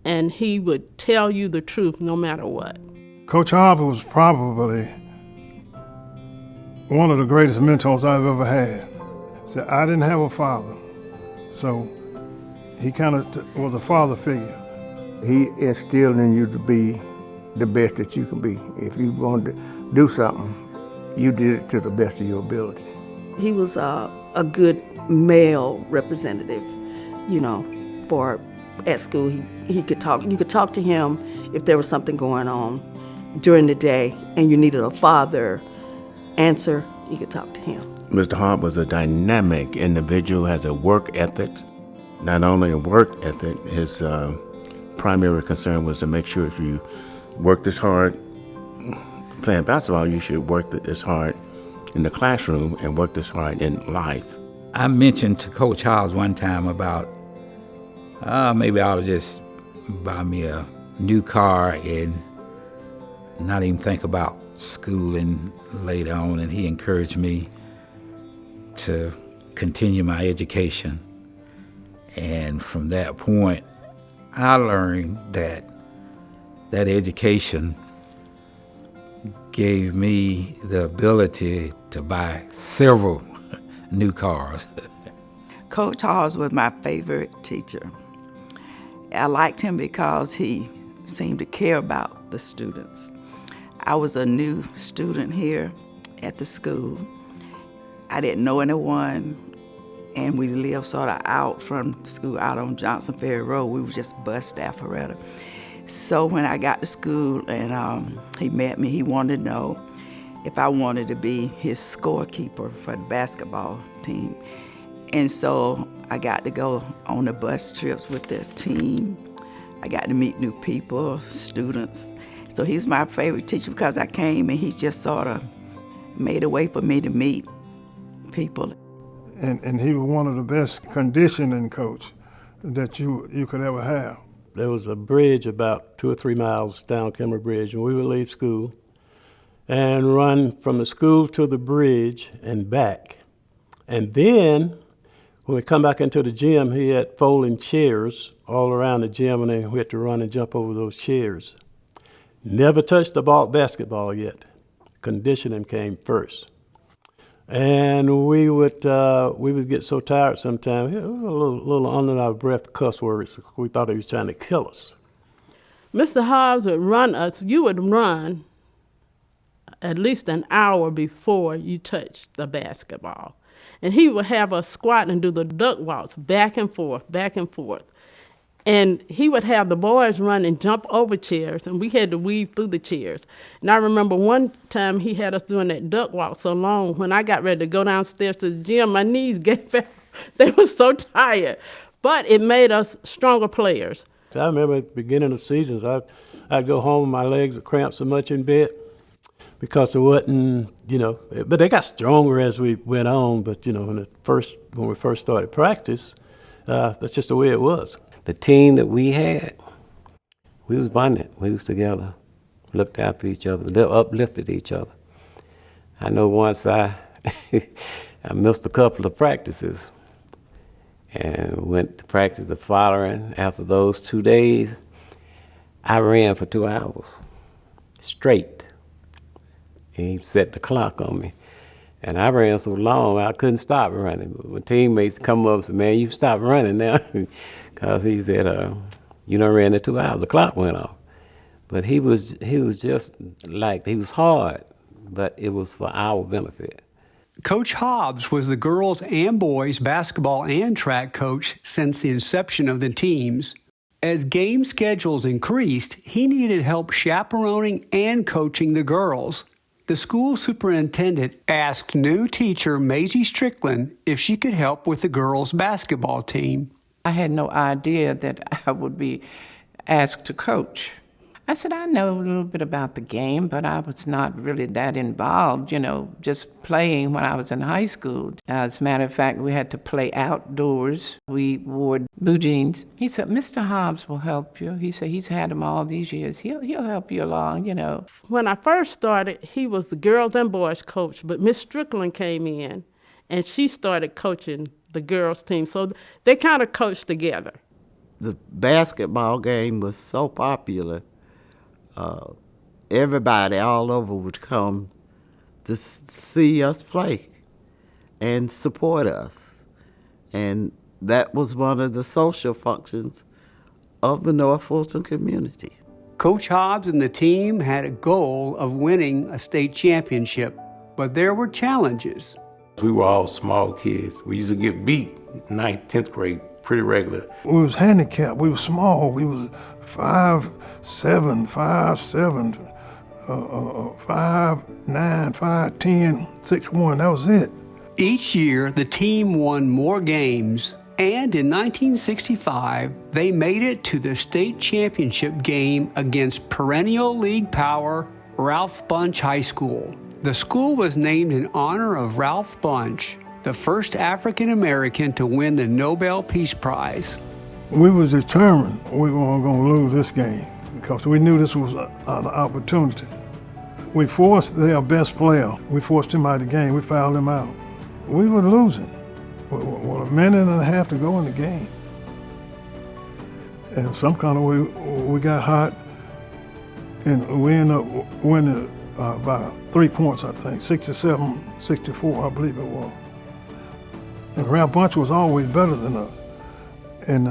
and he would tell you the truth no matter what. Coach Hobbs was probably one of the greatest mentors I've ever had. So I didn't have a father, so he kind of was a father figure. He instilled in you to be the best that you can be. If you wanted to do something, you did it to the best of your ability. He was a good male representative, you know, for at school. He could talk. You could talk to him if there was something going on during the day and you needed a father answer, you could talk to him. Mr. Hobbs was a dynamic individual, has a work ethic. Not only a work ethic, his primary concern was to make sure if you work this hard playing basketball, you should work this hard in the classroom and work this hard in life. I mentioned to Coach Hobbs one time about maybe I'll just buy me a new car and not even think about schooling later on, and he encouraged me to continue my education. And from that point, I learned that education gave me the ability to buy several new cars. Coach Hobbs was my favorite teacher. I liked him because he seemed to care about the students. I was a new student here at the school. I didn't know anyone, and we lived sort of out from the school, out on Johnson Ferry Road. We were just bus staff Alpharetta. So when I got to school and he met me, he wanted to know if I wanted to be his scorekeeper for the basketball team. And so I got to go on the bus trips with the team. I got to meet new people, students. So he's my favorite teacher because I came and he just sort of made a way for me to meet people. And he was one of the best conditioning coach that you could ever have. There was a bridge about 2 or 3 miles down Kimmer Bridge, and we would leave school and run from the school to the bridge and back. And then when we come back into the gym, he had folding chairs all around the gym, and then we had to run and jump over those chairs. Never touched the basketball yet. Conditioning came first. And we would get so tired sometimes, a little under our breath cuss words. We thought he was trying to kill us. Mr. Hobbs would run us. You would run at least an hour before you touched the basketball. And he would have us squat and do the duck walks back and forth, back and forth. And he would have the boys run and jump over chairs, and we had to weave through the chairs. And I remember one time he had us doing that duck walk so long, when I got ready to go downstairs to the gym, my knees gave out. They were so tired. But it made us stronger players. I remember at the beginning of seasons, I'd go home and my legs would cramp so much in bed because it wasn't, but they got stronger as we went on. But, when we first started practice, that's just the way it was. The team that we had, we was bonded. We was together, looked after each other, uplifted each other. I know once I missed a couple of practices and went to practice the following. After those 2 days, I ran for 2 hours straight. And he set the clock on me. And I ran so long, I couldn't stop running. My teammates come up and said, "Man, you stop running now." Because he said, "You done ran in 2 hours." The clock went off. But he was just like, he was hard, but it was for our benefit. Coach Hobbs was the girls and boys basketball and track coach since the inception of the teams. As game schedules increased, he needed help chaperoning and coaching the girls. The school superintendent asked new teacher Maisie Strickland if she could help with the girls' basketball team. I had no idea that I would be asked to coach. I said, I know a little bit about the game, but I was not really that involved, just playing when I was in high school. As a matter of fact, we had to play outdoors. We wore blue jeans. He said, Mr. Hobbs will help you. He said, he's had them all these years. He'll help you along, When I first started, he was the girls and boys coach, but Miss Strickland came in, and she started coaching the girls' team. So they kind of coached together. The basketball game was so popular. Everybody all over would come to see us play and support us. And that was one of the social functions of the North Fulton community. Coach Hobbs and the team had a goal of winning a state championship, but there were challenges. We were all small kids. We used to get beat 9th, 10th grade pretty regular. We was handicapped. We were small. We was 5'7", 5'7", 5'9", 5'10", 6'1". That was it. Each year, the team won more games, and in 1965, they made it to the state championship game against perennial league power Ralph Bunche High School. The school was named in honor of Ralph Bunche, the first African American to win the Nobel Peace Prize. We was determined we weren't going to lose this game because we knew this was an opportunity. We forced their best player. We forced him out of the game. We fouled him out. We were losing. With a minute and a half to go in the game. And some kind of way, we got hot, and we ended up winning by 3 points, I think, 67-64, I believe it was. And Ralph Bunche was always better than us. And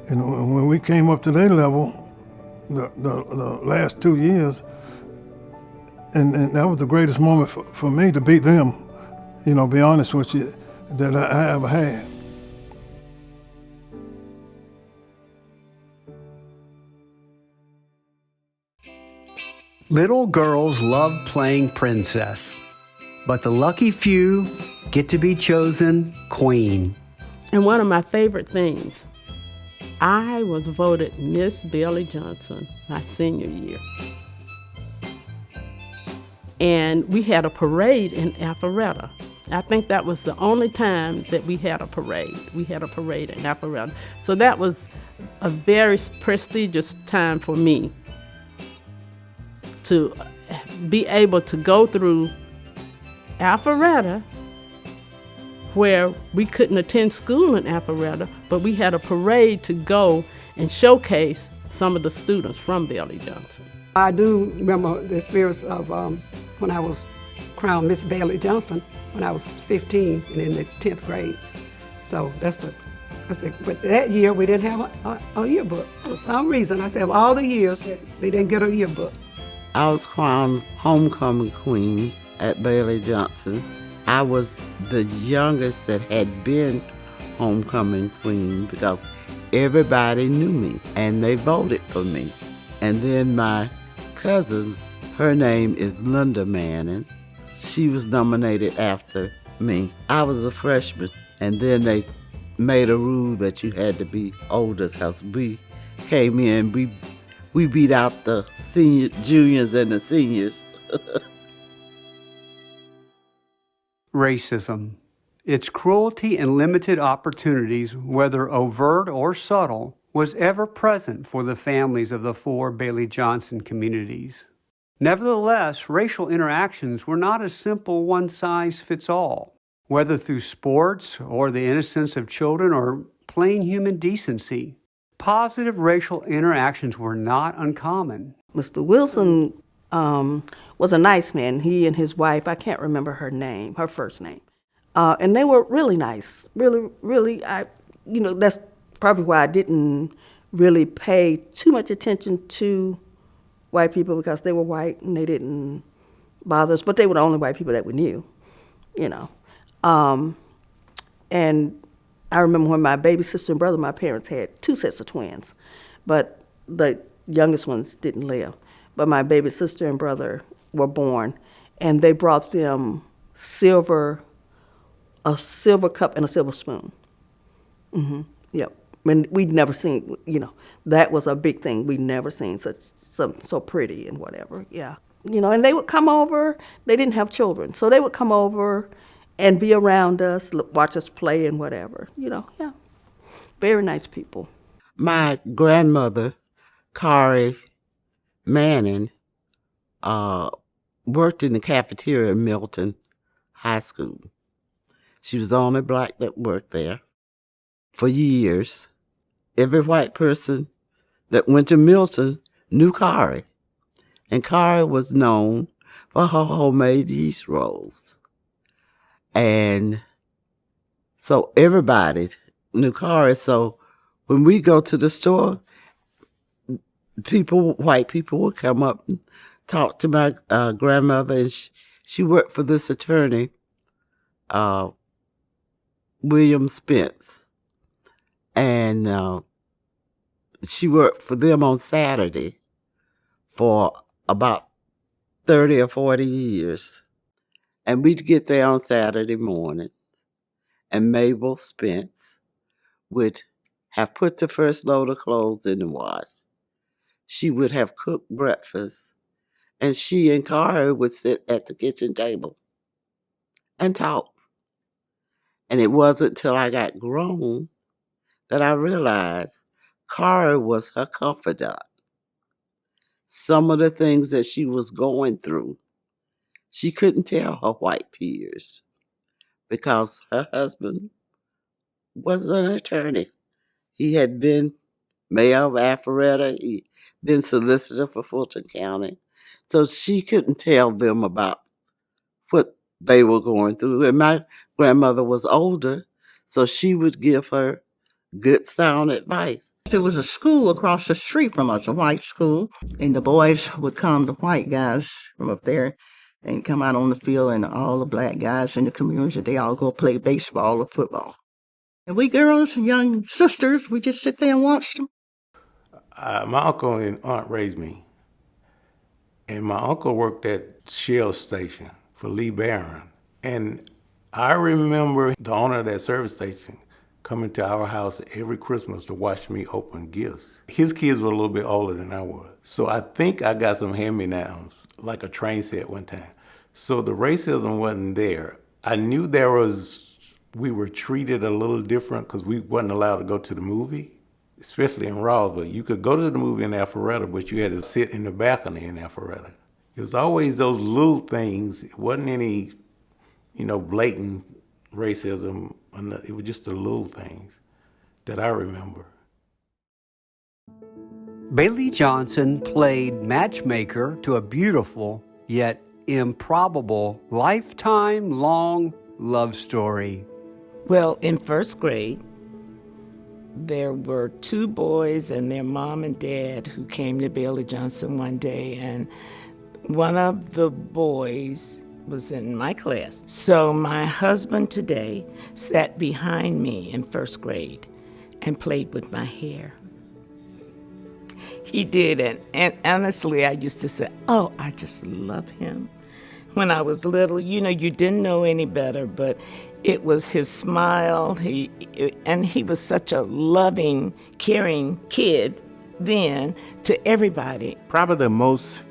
when we came up to their level, the last 2 years, and that was the greatest moment for me to beat them, be honest with you, that I ever had. Little girls love playing princess, but the lucky few get to be chosen queen. And one of my favorite things, I was voted Miss Bailey Johnson my senior year. And we had a parade in Alpharetta. I think that was the only time that we had a parade. We had a parade in Alpharetta. So that was a very prestigious time for me to be able to go through Alpharetta, where we couldn't attend school in Alpharetta, but we had a parade to go and showcase some of the students from Bailey Johnson. I do remember the experience of when I was crowned Miss Bailey Johnson when I was 15 and in the 10th grade. So but that year we didn't have a yearbook. For some reason, I said of all the years, they didn't get a yearbook. I was crowned homecoming queen at Bailey Johnson. I was the youngest that had been homecoming queen because everybody knew me and they voted for me. And then my cousin, her name is Linda Manning. She was nominated after me. I was a freshman, and then they made a rule that you had to be older because we came in, we beat out the juniors and the seniors. Racism. Its cruelty and limited opportunities, whether overt or subtle, was ever present for the families of the 4 Bailey Johnson communities. Nevertheless, racial interactions were not a simple one-size-fits-all, whether through sports or the innocence of children or plain human decency. Positive racial interactions were not uncommon. Mr. Wilson was a nice man. He and his wife, I can't remember her first name, and they were really nice. Really, that's probably why I didn't really pay too much attention to white people because they were white and they didn't bother us, but they were the only white people that we knew. you know. And I remember when my baby sister and brother, my parents had 2 sets of twins, but the youngest ones didn't live. But my baby sister and brother were born, and they brought them a silver cup and a silver spoon. Yep. And we'd never seen, that was a big thing. We'd never seen something so pretty and whatever. Yeah. And they would come over. They didn't have children, so they would come over and be around us, watch us play and whatever. Yeah. Very nice people. My grandmother, Kari Manning, worked in the cafeteria at Milton High School. She was the only black that worked there for years. Every white person that went to Milton knew Kari. And Kari was known for her homemade yeast rolls. And so everybody knew Kari. So when we go to the store, white people would come up and talk to my grandmother. And she worked for this attorney, William Spence. And she worked for them on Saturday for about 30 or 40 years. And we'd get there on Saturday morning, and Mabel Spence would have put the first load of clothes in the wash. She would have cooked breakfast, and she and Kari would sit at the kitchen table and talk. And it wasn't till I got grown that I realized Kari was her confidant. Some of the things that she was going through, she couldn't tell her white peers because her husband was an attorney. He had been mayor of Alpharetta. He'd been solicitor for Fulton County. So she couldn't tell them about what they were going through. And my grandmother was older, so she would give her good sound advice. There was a school across the street from us, a white school, and the boys would come, the white guys from up there, and come out on the field, and all the black guys in the community, they all go play baseball or football. And we girls, young sisters, we just sit there and watch them. My uncle and aunt raised me, and my uncle worked at Shell Station for Lee Barron. And I remember the owner of that service station coming to our house every Christmas to watch me open gifts. His kids were a little bit older than I was. So I think I got some hand-me-downs, like a train set one time. So the racism wasn't there. I knew we were treated a little different because we wasn't allowed to go to the movie, especially in Roswell. You could go to the movie in Alpharetta, but you had to sit in the balcony in Alpharetta. It was always those little things. It wasn't any, blatant racism. It was just the little things that I remember. Bailey Johnson played matchmaker to a beautiful yet improbable lifetime-long love story. Well, in first grade, there were 2 boys and their mom and dad who came to Bailey Johnson one day, and one of the boys was in my class. So my husband today sat behind me in first grade and played with my hair. He did, and honestly, I used to say, oh, I just love him. When I was little, you didn't know any better, but it was his smile. He was such a loving, caring kid then to everybody. Probably the most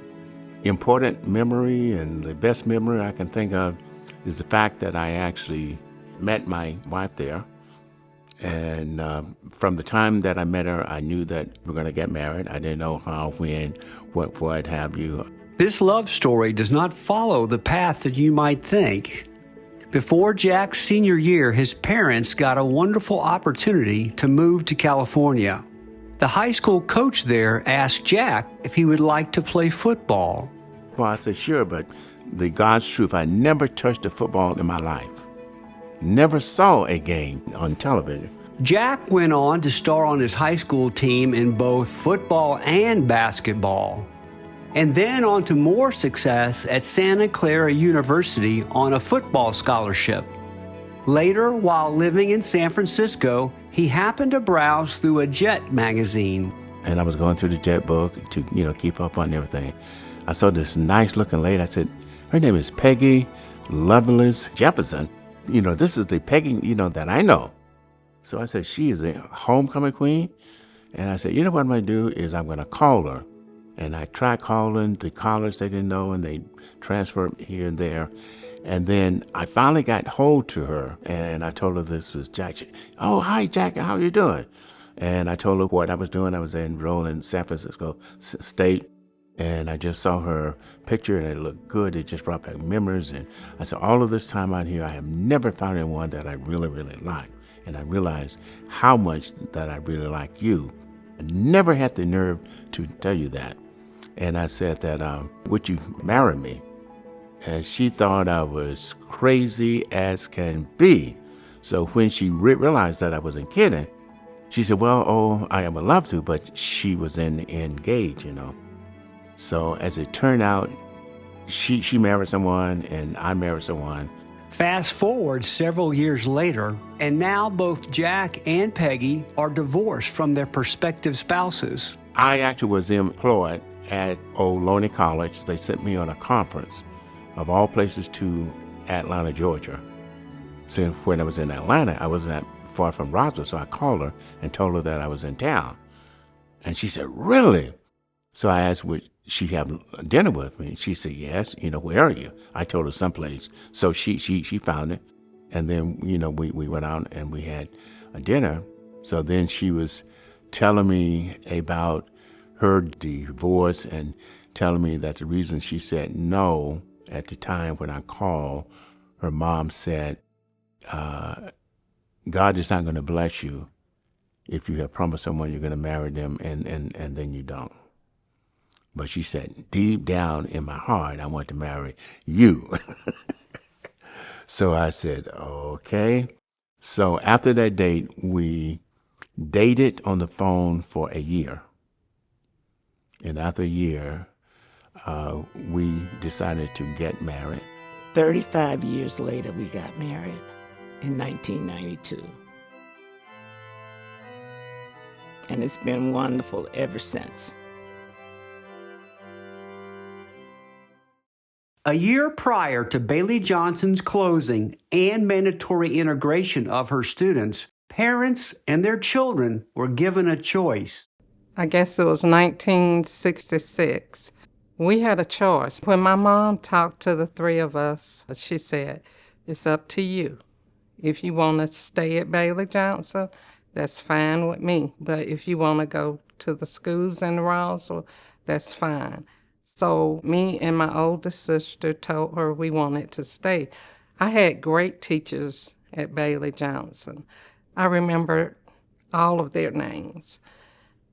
important memory and the best memory I can think of is the fact that I actually met my wife there. And from the time that I met her, I knew that we were going to get married. I didn't know how, when, what have you. This love story does not follow the path that you might think. Before Jack's senior year, his parents got a wonderful opportunity to move to California. The high school coach there asked Jack if he would like to play football. Well, I said, sure, but the God's truth, I never touched a football in my life. Never saw a game on television. Jack went on to star on his high school team in both football and basketball. and then on to more success at Santa Clara University on a football scholarship. Later, while living in San Francisco, he happened to browse through a Jet magazine. And I was going through the Jet book to, keep up on everything. I saw this nice looking lady. I said, her name is Peggy Lovelace Jefferson. This is the Peggy, that I know. So I said, she is a homecoming queen. And I said, what I'm going to do is I'm going to call her. And I tried calling the college they didn't know, and they transferred here and there. And then I finally got hold to her, and I told her this was Jack. Oh, hi, Jack, how are you doing? And I told her what I was doing. I was enrolled in San Francisco State, and I just saw her picture, and it looked good. It just brought back memories. And I said, all of this time out here, I have never found anyone that I really, really like. And I realized how much that I really like you. I never had the nerve to tell you that. And I said that, would you marry me? And she thought I was crazy as can be. So when she realized that I wasn't kidding, she said, well, I would love to, but she was engaged, So as it turned out, she married someone and I married someone. Fast forward several years later, and now both Jack and Peggy are divorced from their prospective spouses. I actually was employed at Old College. They sent me on a conference, of all places, to Atlanta, Georgia. So when I was in Atlanta, I wasn't that far from Roswell, so I called her and told her that I was in town. And she said, really? So I asked, would she have dinner with me? She said, yes. Where are you? I told her someplace. So she found it. And then, we went out and we had a dinner. So then she was telling me about her divorce and telling me that the reason she said no at the time when I called, her mom said, God is not going to bless you if you have promised someone you're going to marry them and then you don't. But she said, deep down in my heart, I want to marry you. So I said, okay. So after that date, we dated on the phone for a year. And after a year, we decided to get married. 35 years later, we got married in 1992. And it's been wonderful ever since. A year prior to Bailey Johnson's closing and mandatory integration of her students, parents and their children were given a choice. I guess it was 1966. We had a choice. When my mom talked to the three of us, she said, it's up to you. If you want to stay at Bailey Johnson, that's fine with me. But if you want to go to the schools in Roswell, that's fine. So me and my oldest sister told her we wanted to stay. I had great teachers at Bailey Johnson. I remember all of their names.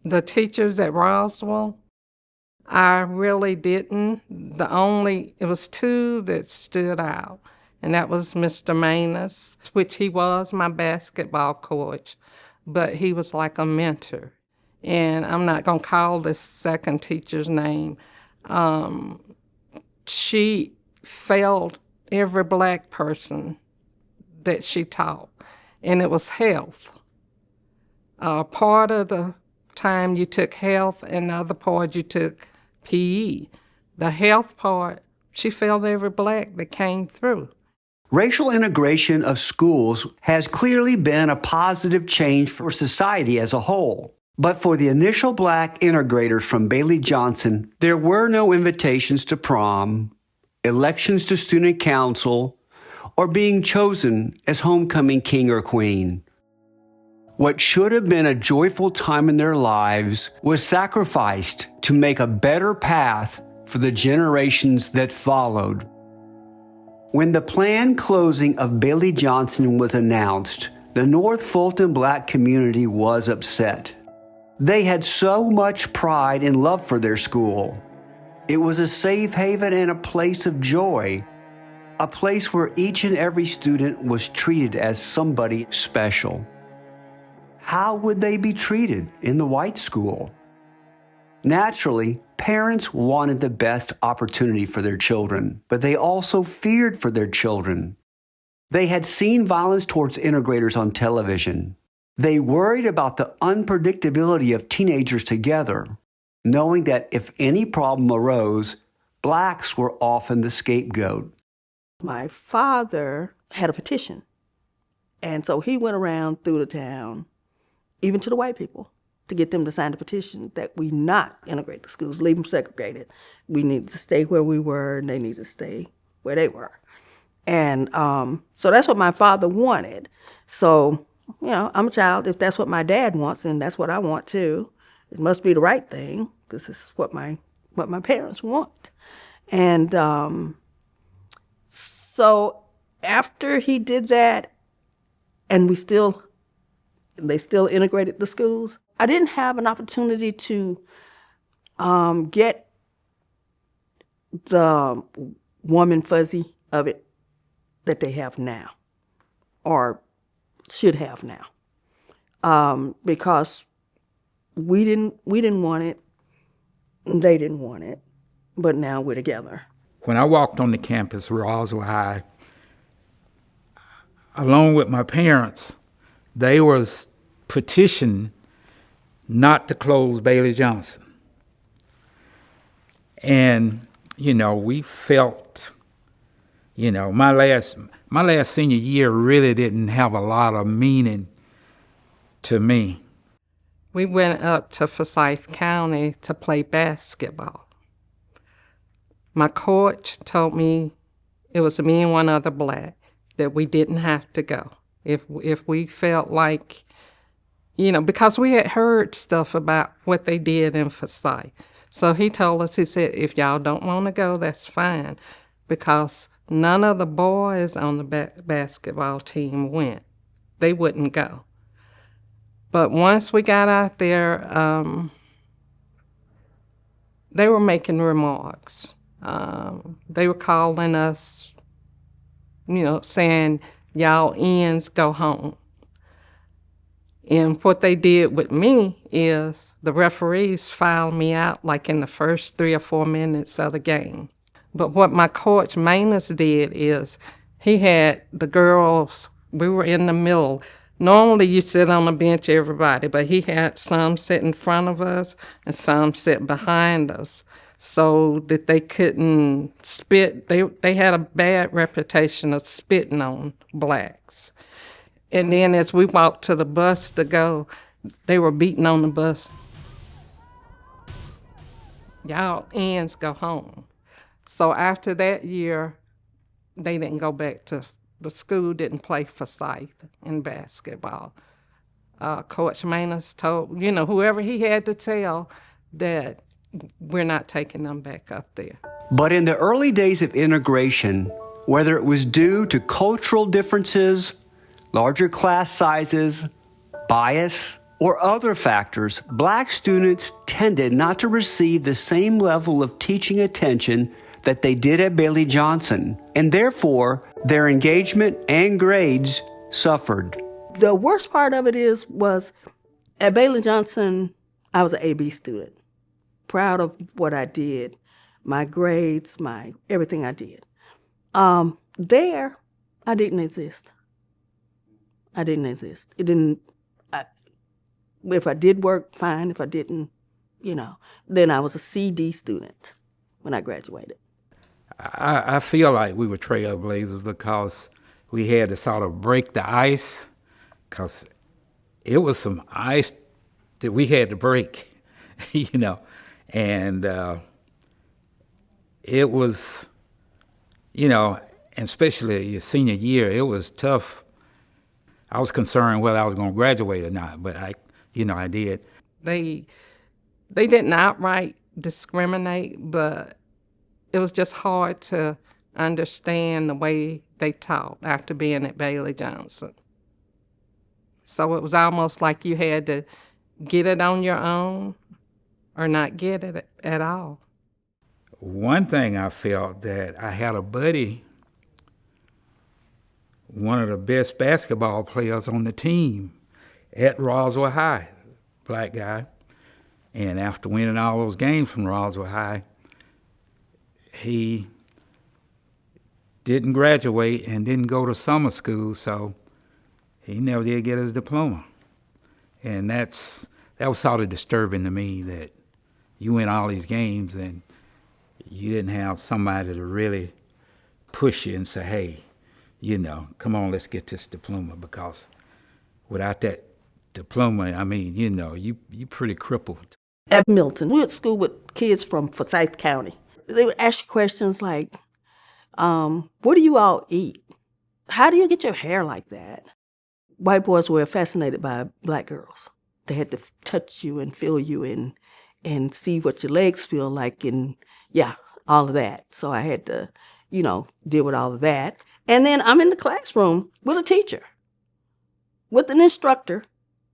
The teachers at Roswell, I really didn't. It was two that stood out, and that was Mr. Manus, which he was my basketball coach, but he was like a mentor. And I'm not going to call this second teacher's name. She failed every black person that she taught, and it was health. Part of the time you took health, and the other part you took PE. The health part, she failed every black that came through. Racial integration of schools has clearly been a positive change for society as a whole. But for the initial black integrators from Bailey Johnson, there were no invitations to prom, elections to student council, or being chosen as homecoming king or queen. What should have been a joyful time in their lives was sacrificed to make a better path for the generations that followed. When the planned closing of Bailey Johnson was announced, the North Fulton black community was upset. They had so much pride and love for their school. It was a safe haven and a place of joy, a place where each and every student was treated as somebody special. How would they be treated in the white school? Naturally, parents wanted the best opportunity for their children, but they also feared for their children. They had seen violence towards integrators on television. They worried about the unpredictability of teenagers together, knowing that if any problem arose, blacks were often the scapegoat. My father had a petition, and so he went around through the town, even to the white people, to get them to sign the petition that we not integrate the schools, leave them segregated. We needed to stay where we were, and they needed to stay where they were. And so that's what my father wanted. So, I'm a child. If that's what my dad wants, then that's what I want too. It must be the right thing. This is what my parents want. And so after he did that, and they still integrated the schools, I didn't have an opportunity to get the warm and fuzzy of it that they have now, or should have now, because we didn't want it, they didn't want it, but now we're together. When I walked on the campus of Roswell High, along with my parents, they was petitioned not to close Bailey Johnson. And, we felt, my last senior year really didn't have a lot of meaning to me. We went up to Forsyth County to play basketball. My coach told me, it was me and one other black, that we didn't have to go. If we felt like, because we had heard stuff about what they did in Forsyth. So he told us, he said, if y'all don't want to go, that's fine, because none of the boys on the basketball team went. They wouldn't go. But once we got out there, they were making remarks. They were calling us, saying, y'all ends, go home. And what they did with me is the referees fouled me out like in the first 3 or 4 minutes of the game. But what my coach Manus did is he had the girls, we were in the middle. Normally you sit on a bench, everybody, but he had some sit in front of us and some sit behind us so that they couldn't spit. They had a bad reputation of spitting on blacks. And then as we walked to the bus to go, they were beating on the bus. Y'all ends, go home. So after that year, they didn't go back to, the school didn't play Forsyth in basketball. Coach Manus told, whoever he had to tell that we're not taking them back up there. But in the early days of integration, whether it was due to cultural differences, larger class sizes, bias, or other factors, black students tended not to receive the same level of teaching attention that they did at Bailey Johnson, and therefore their engagement and grades suffered. The worst part of it was at Bailey Johnson, I was an AB student, proud of what I did, my grades, my everything I did. There, I didn't exist. I didn't exist. It didn't. If I did work, fine. If I didn't, then I was a CD student when I graduated. I feel like we were trailblazers because we had to sort of break the ice, because it was some ice that we had to break, and it was, and especially your senior year, it was tough. I was concerned whether I was going to graduate or not, but I did. They didn't outright discriminate, but it was just hard to understand the way they taught after being at Bailey Johnson. So it was almost like you had to get it on your own or not get it at all. One thing I felt that I had a buddy, one of the best basketball players on the team at Roswell High, black guy, And after winning all those games from Roswell High, he didn't graduate and didn't go to summer school, so he never did get his diploma. And that was sort of disturbing to me, that you win all these games and you didn't have somebody to really push you and say, hey, you know, come on, let's get this diploma, because without that diploma, I mean, you know, you pretty crippled. At Milton, we were at school with kids from Forsyth County. They would ask you questions like, what do you all eat? How do you get your hair like that? White boys were fascinated by black girls. They had to touch you and feel you and see what your legs feel like, and yeah, all of that. So I had to, you know, deal with all of that. And then I'm in the classroom with a teacher, with an instructor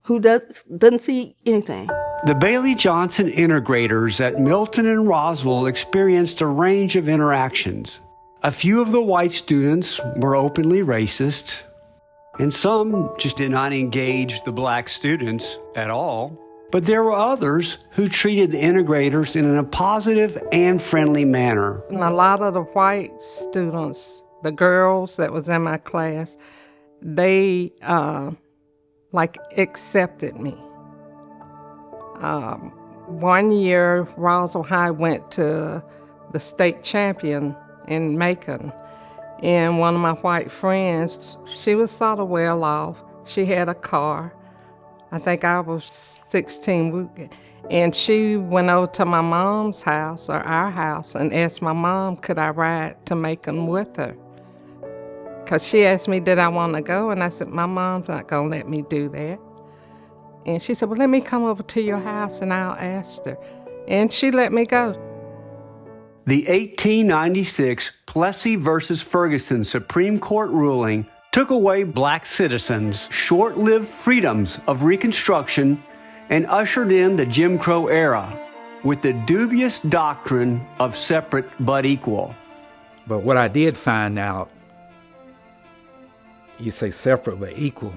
who doesn't see anything. The Bailey Johnson integrators at Milton and Roswell experienced a range of interactions. A few of the white students were openly racist, and some just did not engage the black students at all. But there were others who treated the integrators in a positive and friendly manner. And a lot of the white students, the girls that was in my class, they accepted me. One year, Roswell High went to the state champion in Macon, and one of my white friends, she was sort of well off. She had a car. I think I was 16, and she went over to my mom's house, or our house, and asked my mom, could I ride to Macon with her? Because she asked me, did I want to go? And I said, my mom's not going to let me do that. And she said, well, let me come over to your house and I'll ask her. And she let me go. The 1896 Plessy versus Ferguson Supreme Court ruling took away black citizens' short-lived freedoms of Reconstruction and ushered in the Jim Crow era with the dubious doctrine of separate but equal. But what I did find out, you say separate but equal,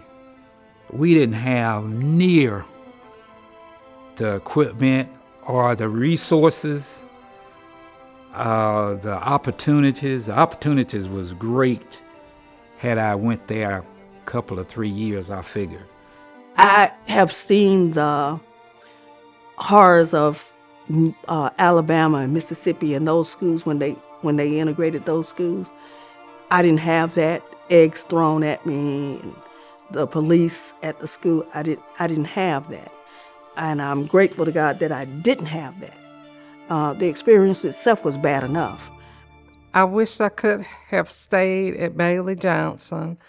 we didn't have near the equipment or the resources, the opportunities. The opportunities was great. Had I went there a couple of 3 years, I figure. I have seen the horrors of Alabama and Mississippi and those schools when they integrated those schools. I didn't have that. Eggs thrown at me, and the police at the school. I didn't have that, and I'm grateful to God that I didn't have that. The experience itself was bad enough. I wish I could have stayed at Bailey Johnson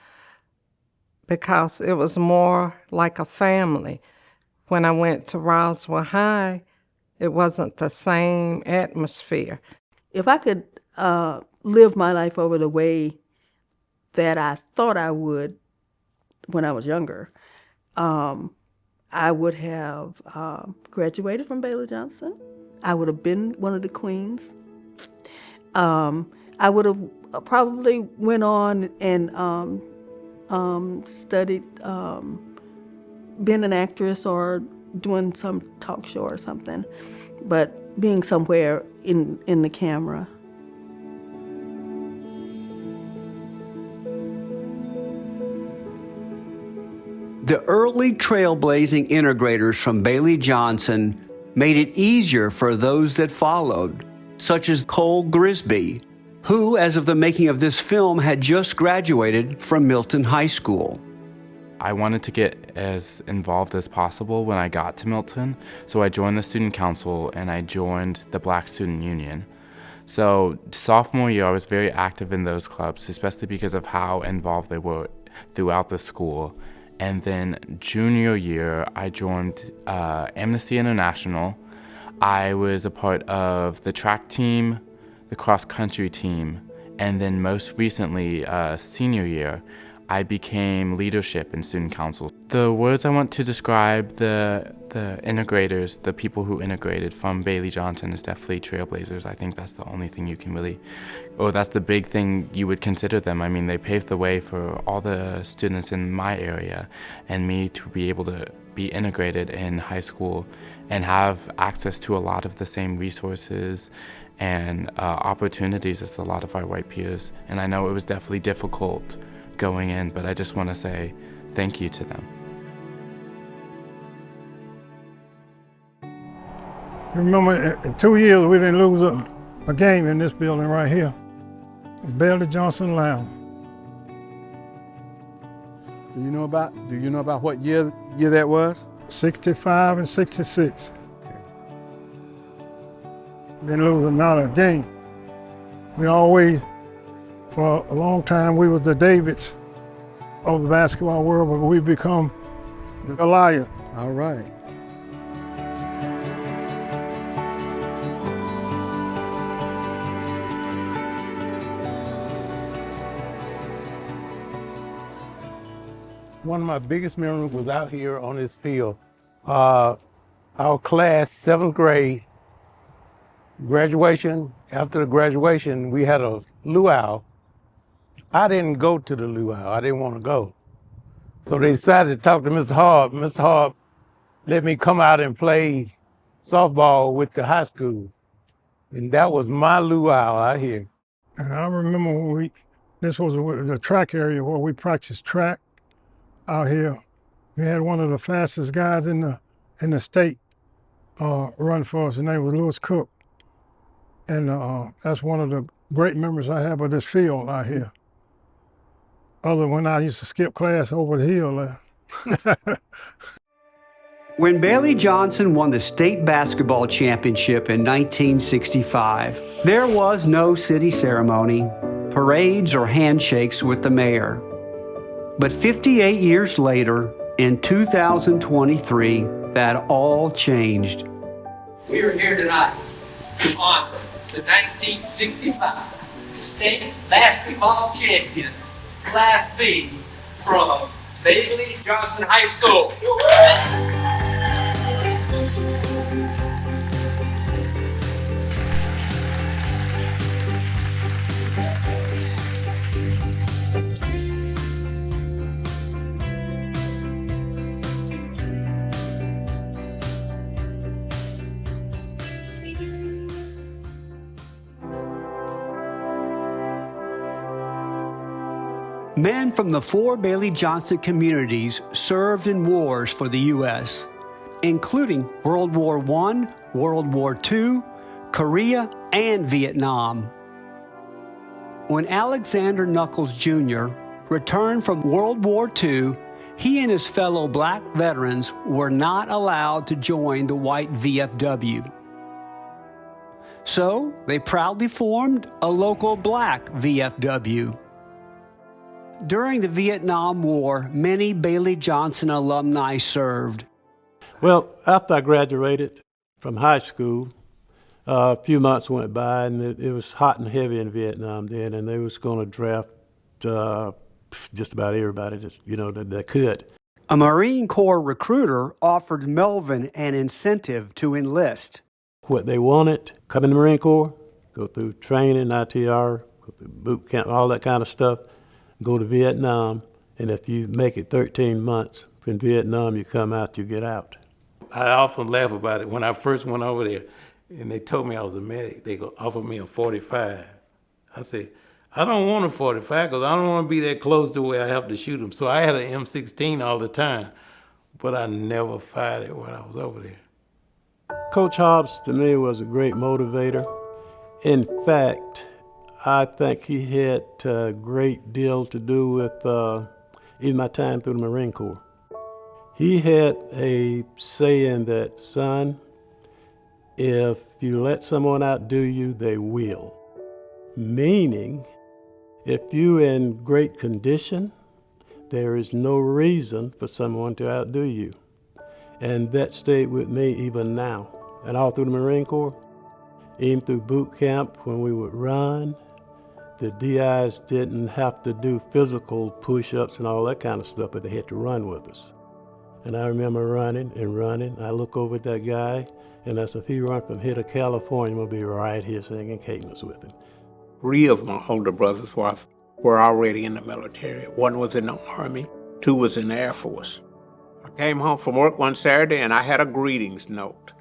because it was more like a family. When I went to Roswell High, it wasn't the same atmosphere. If I could live my life over the way that I thought I would when I was younger, I would have graduated from Bailey Johnson. I would have been one of the queens. I would have probably went on and studied, being an actress or doing some talk show or something, but being somewhere in the camera. The early trailblazing integrators from Bailey Johnson made it easier for those that followed, such as Cole Grisby, who, as of the making of this film, had just graduated from Milton High School. I wanted to get as involved as possible when I got to Milton, so I joined the student council and I joined the Black Student Union. So sophomore year, I was very active in those clubs, especially because of how involved they were throughout the school. And then junior year, I joined Amnesty International. I was a part of the track team, the cross-country team, and then most recently, senior year, I became leadership in student council. The words I want to describe the integrators, the people who integrated from Bailey Johnson is definitely trailblazers. I think that's the only thing you can really, or that's the big thing you would consider them. I mean, they paved the way for all the students in my area and me to be able to be integrated in high school and have access to a lot of the same resources and opportunities as a lot of our white peers. And I know it was definitely difficult going in, but I just want to say thank you to them. Remember, in 2 years, we didn't lose a game in this building right here. It's Bailey Johnson Lounge. Do you know about what year that was? 65 and 66. Didn't lose another game. We always, for a long time, we was the Davids of the basketball world, but we become the Goliath. All right. One of my biggest memories was out here on this field. Our class, 7th grade, graduation. After the graduation, we had a luau. I didn't go to the luau. I didn't want to go. So they decided to talk to Mr. Hart. Mr. Hart let me come out and play softball with the high school. And that was my luau out here. And I remember when this was the track area where we practiced track out here. We had one of the fastest guys in the state run for us. His name was Lewis Cook. And that's one of the great memories I have of this field out here. Other when I used to skip class over the hill there. When Bailey Johnson won the state basketball championship in 1965, there was no city ceremony, parades, or handshakes with the mayor. But 58 years later, in 2023, that all changed. We are here tonight to honor the 1965 state basketball champion, Class B, from Bailey Johnson High School. Men from the 4 Bailey Johnson communities served in wars for the U.S., including World War I, World War II, Korea, and Vietnam. When Alexander Knuckles Jr. returned from World War II, he and his fellow black veterans were not allowed to join the white VFW. So they proudly formed a local black VFW. During the Vietnam War, many Bailey Johnson alumni served. Well, after I graduated from high school, a few months went by, and it was hot and heavy in Vietnam then, and they was going to draft just about everybody that could. A Marine Corps recruiter offered Melvin an incentive to enlist. What they wanted, come in the Marine Corps, go through training, ITR, go through boot camp, all that kind of stuff, go to Vietnam, and if you make it 13 months from Vietnam, you come out, you get out. I often laugh about it. When I first went over there and they told me I was a medic, they offered me a 45. I said, I don't want a 45 because I don't want to be that close to where I have to shoot them. So I had an M16 all the time, but I never fired it when I was over there. Coach Hobbs, to me, was a great motivator. In fact, I think he had a great deal to do with even my time through the Marine Corps. He had a saying that, son, if you let someone outdo you, they will. Meaning, if you're in great condition, there is no reason for someone to outdo you. And that stayed with me even now. And all through the Marine Corps, even through boot camp when we would run, the DIs didn't have to do physical push-ups and all that kind of stuff, but they had to run with us. And I remember running and running. I look over at that guy, and I said, if he run from here to California, we'll be right here singing cadence with him. 3 of my older brothers were already in the military. 1 was in the Army, 2 was in the Air Force. I came home from work one Saturday, and I had a greetings note.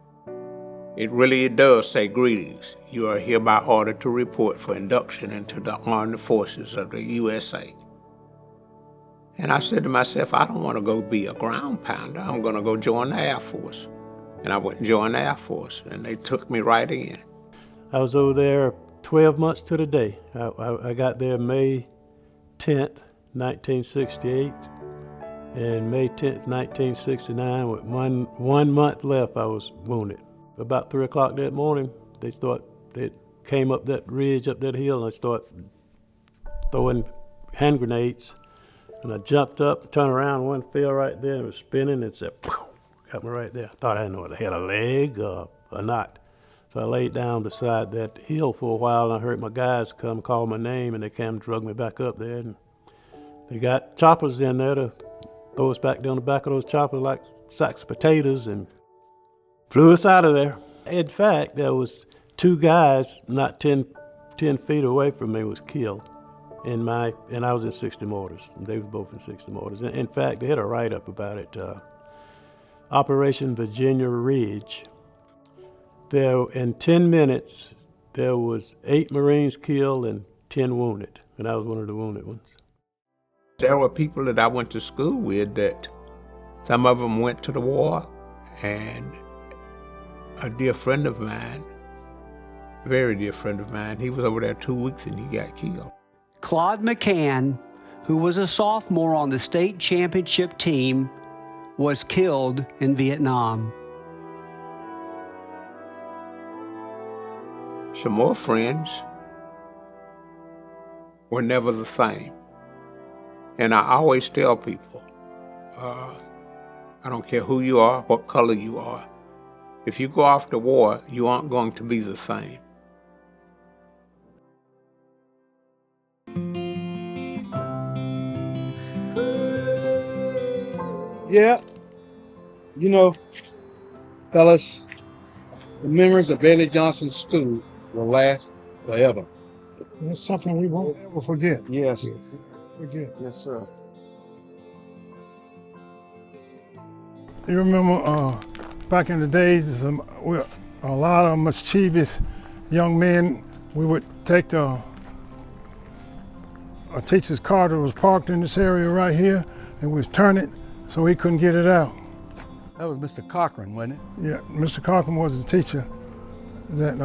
It really does say greetings. You are hereby ordered to report for induction into the armed forces of the USA. And I said to myself, I don't want to go be a ground pounder. I'm going to go join the Air Force. And I went and joined the Air Force, and they took me right in. I was over there 12 months to the day. I got there May 10th, 1968, and May 10th, 1969, with one month left, I was wounded. About 3 o'clock that morning, they came up that ridge, up that hill, and they started throwing hand grenades. And I jumped up, turned around, one fell right there, and was spinning, and said, poof, got me right there. I thought I didn't know whether I had a leg or not. So I laid down beside that hill for a while, and I heard my guys come call my name, and they came and drug me back up there. And they got choppers in there to throw us back down the back of those choppers like sacks of potatoes and flew us out of there. In fact, there was 2 guys not 10 feet away from me was killed. And I was in 60 mortars. They were both in 60 mortars. In fact, they had a write-up about it. Operation Virginia Ridge. There, in 10 minutes, there was 8 Marines killed and 10 wounded, and I was one of the wounded ones. There were people that I went to school with that some of them went to the war, and a dear friend of mine, very dear friend of mine, he was over there 2 weeks and he got killed. Claude McCann, who was a sophomore on the state championship team, was killed in Vietnam. Some more friends were never the same. And I always tell people, I don't care who you are, what color you are, if you go off to war, you aren't going to be the same. Yeah, you know, fellas, the memories of Bailey Johnson School will last forever. That's something we won't ever forget. Yes. Forget. Yes, sir. You remember back in the days, a lot of mischievous young men, we would take a teacher's car that was parked in this area right here, and we'd turn it so he couldn't get it out. That was Mr. Cochran, wasn't it? Yeah, Mr. Cochran was the teacher that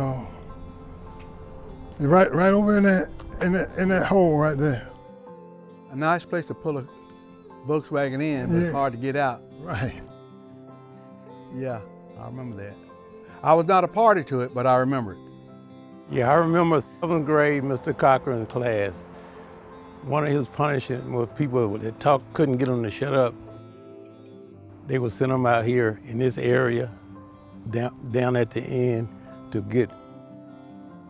right over in that hole right there. A nice place to pull a Volkswagen in, but it's hard to get out. Right. Yeah, I remember that. I was not a party to it, but I remember it. Yeah, I remember 7th grade, Mr. Cochran's class. One of his punishments was people that couldn't get them to shut up. They would send them out here in this area, down at the end, to get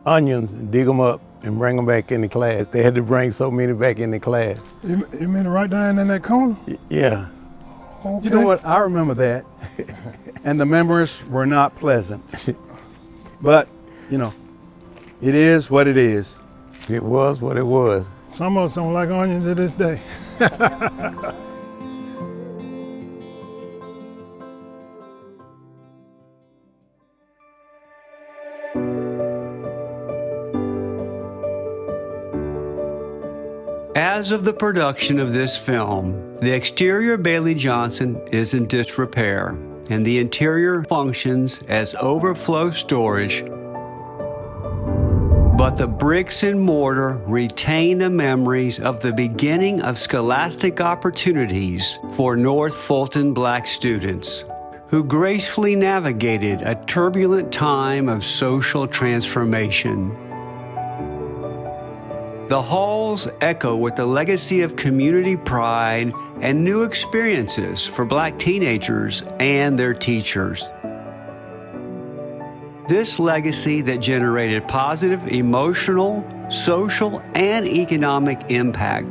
onions and dig them up and bring them back in the class. They had to bring so many back in the class. You mean right down in that corner? Yeah. Okay. You know what? I remember that. And the memories were not pleasant. But, you know, it is what it is. It was what it was. Some of us don't like onions to this day. As of the production of this film, the exterior Bailey Johnson is in disrepair, and the interior functions as overflow storage. But the bricks and mortar retain the memories of the beginning of scholastic opportunities for North Fulton Black students, who gracefully navigated a turbulent time of social transformation. The halls echo with the legacy of community pride and new experiences for Black teenagers and their teachers. This legacy that generated positive emotional social and economic impact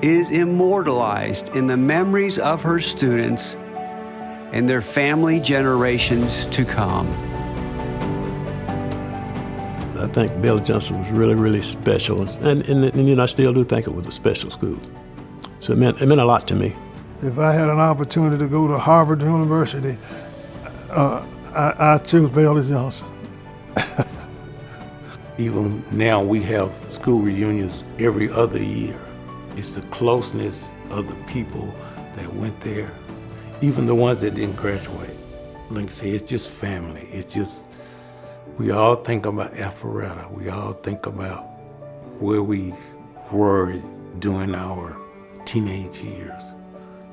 is immortalized in the memories of her students and their family generations to come. I think Bailey Johnson was really, really special, and you know, I still do think it was a special school. So it meant a lot to me. If I had an opportunity to go to Harvard University, I choose Bailey Johnson. Even now we have school reunions every other year. It's the closeness of the people that went there, even the ones that didn't graduate. Like I say, it's just family. It's just, we all think about Alpharetta. We all think about where we were during our teenage years,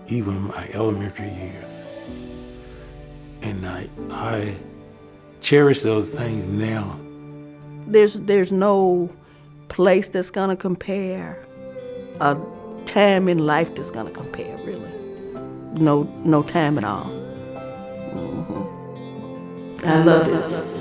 even my elementary years. And I cherish those things now. There's no place that's gonna compare, a time in life that's gonna compare, really. No time at all. I love it.